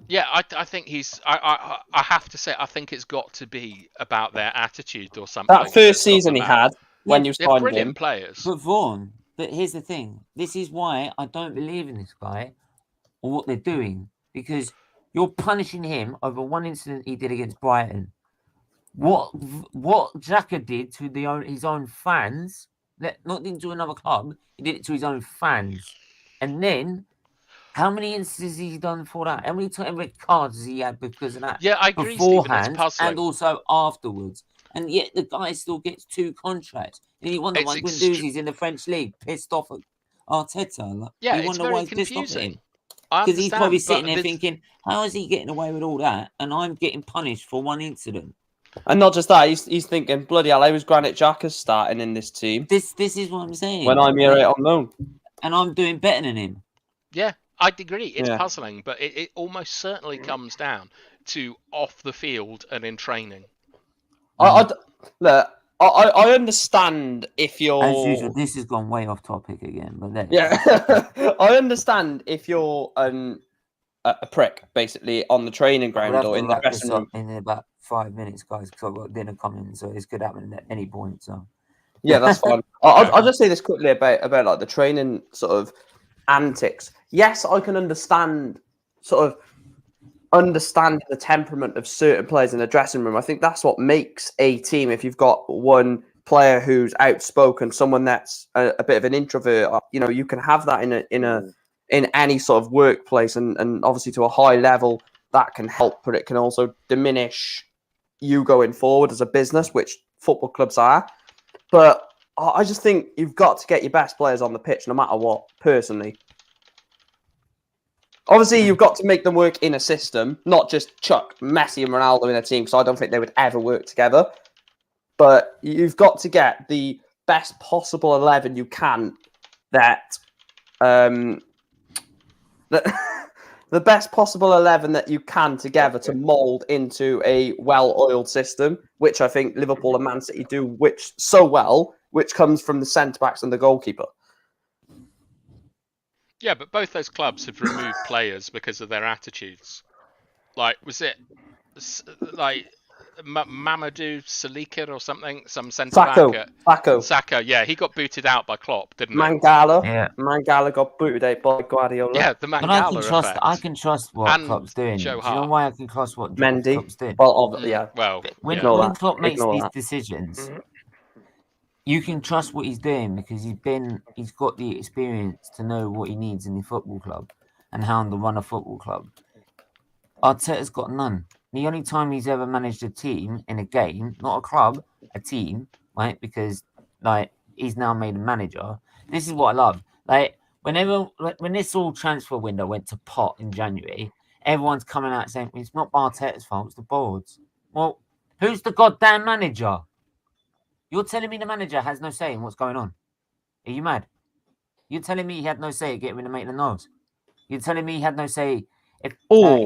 Yeah, I think he's. I have to say, I think it's got to be about their attitude or something. That first season he had when you signed brilliant players. But Vaughn, here's the thing. This is why I don't believe in this guy or what they're doing, because you're punishing him over one incident he did against Brighton. What Xhaka did to his own fans, not into another club, he did it to his own fans. And then, how many instances has he done for that? How many red cards has he had because of that? Yeah, I agree, beforehand, Stephen, it's puzzling. and also afterwards. And yet the guy still gets 2 contracts. And you wonder why Guendouzi's in the French league pissed off at Arteta. Yeah, you wonder it's why very he's pissed off at him. confusing. Because he's probably sitting there thinking, how is he getting away with all that? And I'm getting punished for one incident. And not just that, he's thinking, bloody hell, I was Granit Xhaka starting in this team. This is what I'm saying. When I'm here on loan. And I'm doing better than him. Yeah, I'd agree. It's puzzling, but it almost certainly comes down to off the field and in training. I understand if you're... As usual, this has gone way off topic again. But I understand if you're a prick, basically, on the training ground or in the dressing room. In about 5 minutes, guys, because I've got dinner coming, so this could happen at any point. So yeah, that's fine. I'll just say this quickly about like the training sort of antics. Yes, I can understand the temperament of certain players in the dressing room. I think that's what makes a team. If you've got one player who's outspoken, someone that's a bit of an introvert, you can have that in any sort of workplace, and obviously to a high level that can help, but it can also diminish you going forward as a business, which football clubs are. But I just think you've got to get your best players on the pitch no matter what, personally. Obviously, you've got to make them work in a system, not just chuck Messi and Ronaldo in a team, because I don't think they would ever work together. But you've got to get the best possible 11 you can the best possible 11 that you can together to mould into a well-oiled system, which I think Liverpool and Man City do so well, which comes from the centre-backs and the goalkeeper. Yeah, but both those clubs have removed players because of their attitudes. Like, was it like Mamadou Salika or something? Some centre-back? Saka, yeah, he got booted out by Klopp, didn't he? Mangala got booted out by Guardiola. Yeah, the Mangala effect. I can trust what Klopp's doing. Do you know why I can trust what Klopp's doing? Well, yeah. Well, when Klopp makes these decisions, you can trust what he's doing because he's got the experience to know what he needs in the football club and how to run a football club. Arteta's got none. The only time he's ever managed a team in a game, not a club, a team, right? Because like he's now made a manager. This is what I love. Like when this all transfer window went to pot in January, everyone's coming out saying it's not Arteta's fault, it's the board's. Well, who's the goddamn manager? You're telling me the manager has no say in what's going on? Are you mad? You're telling me he had no say at getting rid of Maitland-Niles? You're telling me he had no say if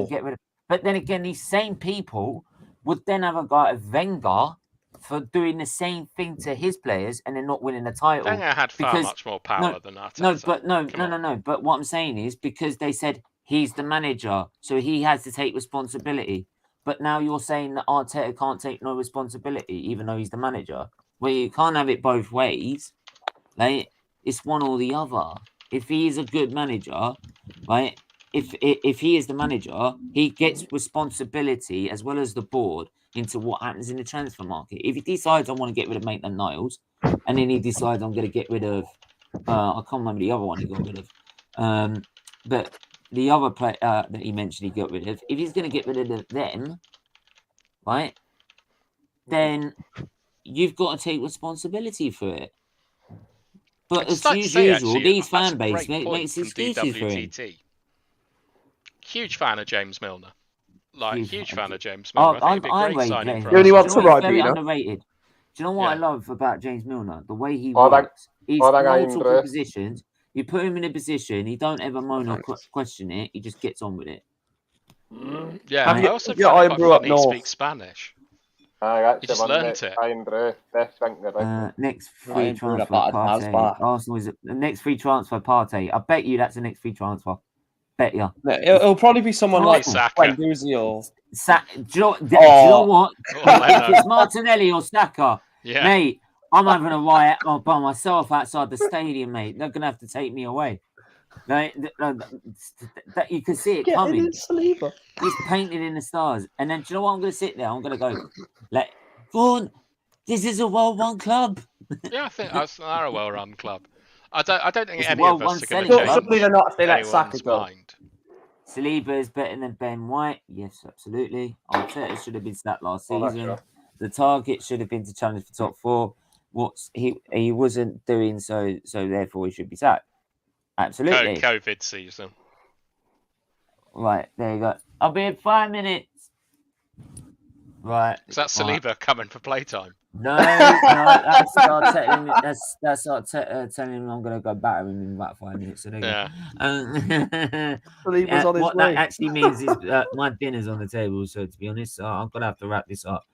get rid of. But then again, these same people would then have a guy of Wenger for doing the same thing to his players and then not winning the title. Wenger had far much more power than Arteta. No. But what I'm saying is because they said he's the manager, so he has to take responsibility. But now you're saying that Arteta can't take no responsibility, even though he's the manager. Well, you can't have it both ways. Like it's one or the other. If he is a good manager, right? If he is the manager, he gets responsibility as well as the board into what happens in the transfer market. If he decides I want to get rid of Maitland-Niles, and then he decides I'm going to get rid of, I can't remember the other one he got rid of, but the other player that he mentioned he got rid of. If he's going to get rid of them, right, then you've got to take responsibility for it. But as usual, these fan base makes excuses for him. Huge fan of James Milner. Huge fan of James Milner. I think it'd be a great signing for us. You only want to ride very Mina. underrated. Do you know what I love about James Milner? The way he works. He's multiple positions. You put him in a position, he don't ever moan or question it. He just gets on with it. Yeah, I also find it quite funny he speaks Spanish. He just learnt it. Next free transfer Partey. Arsenal is the next free transfer Partey. I bet you that's the next free transfer. Bet you. It'll probably be someone like Saka. Do you know what? If it's Martinelli or Saka, mate, I'm having a riot by myself outside the stadium, mate. They're gonna have to take me away. That you can see it coming. He's painted in the stars, and then do you know what? I'm gonna sit there. I'm gonna go, Vaughan, this is a well-run club. Yeah, I think they're a well-run club. I don't think any of us are going to change anyone's mind. Saliba is better than Ben White. Yes, absolutely. Arteta should have been sacked last season. The target should have been to challenge for top 4. He wasn't doing so therefore he should be sacked. Absolutely. COVID season. Right, there you go. I'll be in 5 minutes. Right. Is that Saliba coming for playtime? No, that's Arteta telling him I'm going to go batter him in about 5 minutes. So Saliba's on his what way. that actually means is my dinner's on the table. So to be honest, I'm going to have to wrap this up.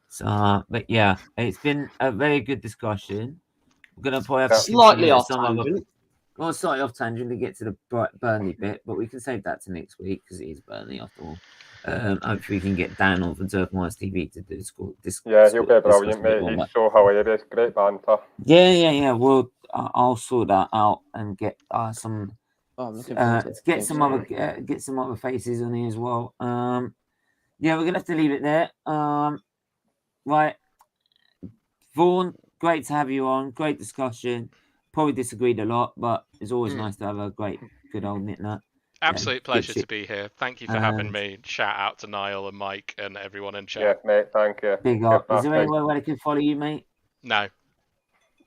So, but yeah, it's been a very good discussion. We're going to probably have slightly off tangent. Well, slightly off tangent to get to the Burnley bit, but we can save that to next week because it is Burnley after all. Hopefully we can get Dan on for Turkish TV to do this. Yeah, he'll be brilliant, mate. He's so hilarious. Great banter. Yeah. Well, I'll sort that out and get some get some other faces on here as well. Yeah, we're gonna have to leave it there. Right, Vaughan, great to have you on. Great discussion. Probably disagreed a lot, but it's always nice to have a good old knit-nut. Absolute pleasure to be here. Thank you for having me. Shout out to Niall and Mike and everyone in chat. Yeah, mate, thank you. Big up. Is there anywhere where they can follow you, mate? No.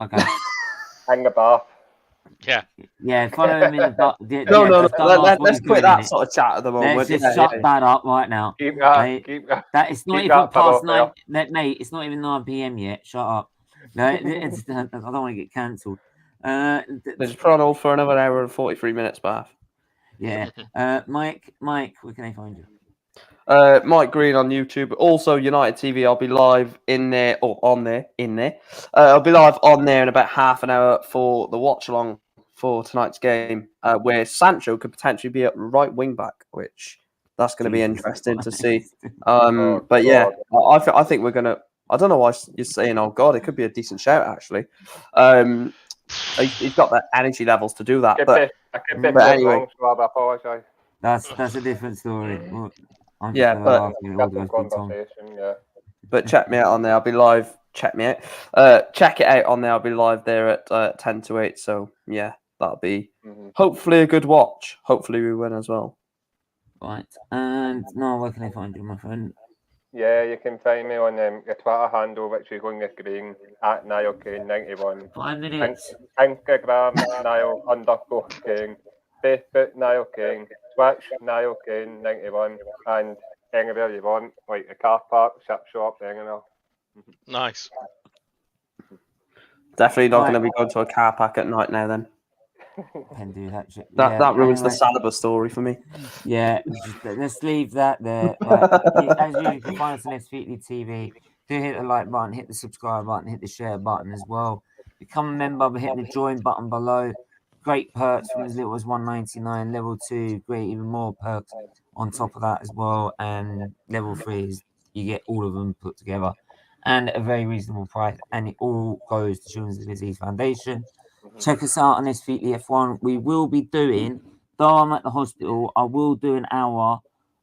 Okay. Hang the bar. Yeah, follow him in the bar. No. Let's quit that sort of chat at the moment. Let's just shut that up right now. Keep that. That it's not even past 9. Mate, it's not even 9 p.m. yet. Shut up. No, I don't want to get cancelled. Let's put on hold for another hour and 43 minutes, Bath. Yeah. Mike, where can I find you? Mike Green on YouTube. Also, United TV. I'll be live in there or on there. I'll be live on there in about half an hour for the watch along for tonight's game, where Sancho could potentially be at right wing back, which that's going to be interesting to see. But yeah, I think we're gonna. I don't know why you're saying, "Oh God," it could be a decent shout actually. He's got the energy levels to do that. But anyway, I apologise. That's a different story. But check me out on there. I'll be live check me out. Check it out on there. I'll be live there at 10 to 8. So yeah, that'll be hopefully a good watch. Hopefully we win as well. Right. And now where can I find you, my friend? Yeah, you can find me on your Twitter handle, which is on the screen, at NiallKane91. 5 minutes. Instagram, Niall_Kane. Facebook, Niall Kane. Twitch, Niall Kane91. And anywhere you want, like the car park, shop shop, anywhere. Nice. Definitely not going to be going to a car park at night now then. Can do that shit. That ruins the Salva story for me. Yeah, let's leave that there. Right. As usual, you can find us on SFeatleyTV. Do hit the like button, hit the subscribe button, hit the share button as well. Become a member by hitting the join button below. Great perks from as little as $1.99. Level 2, great, even more perks on top of that as well. And level 3 is you get all of them put together and at a very reasonable price. And it all goes to Children's Disease Foundation. Check us out on SFeatley F1. We will be doing, though I'm at the hospital, I will do an hour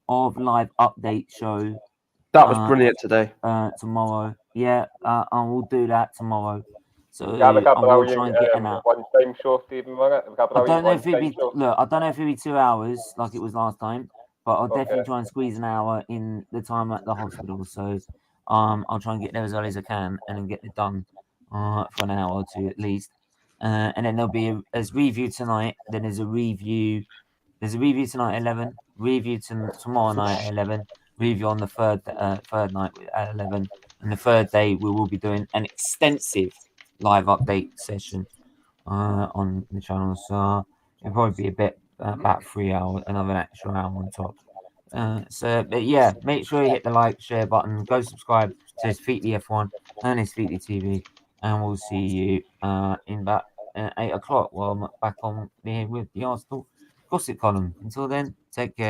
of live update show. That was brilliant today. Tomorrow. Yeah, I will do that tomorrow. So I will try and get an out. One-time show, Stephen, I don't know if it'll be look. I don't know if it'll be 2 hours like it was last time, but I'll definitely try and squeeze an hour in the time at the hospital. So I'll try and get there as early as I can and then get it done for an hour or two at least. And then there'll be a review tonight. Then there's a review. There's a review tonight at 11. Review tomorrow night at 11. Review on the third night at 11. And the third day we will be doing an extensive live update session on the channel. So it'll probably be a bit about 3 hours, another extra hour on top. But yeah, make sure you hit the like, share button, go subscribe to SFeatley F1 and SFeatleyTV, and we'll see you in about 8 o'clock while I'm back on here with the Arsenal gossip column. Until then, take care.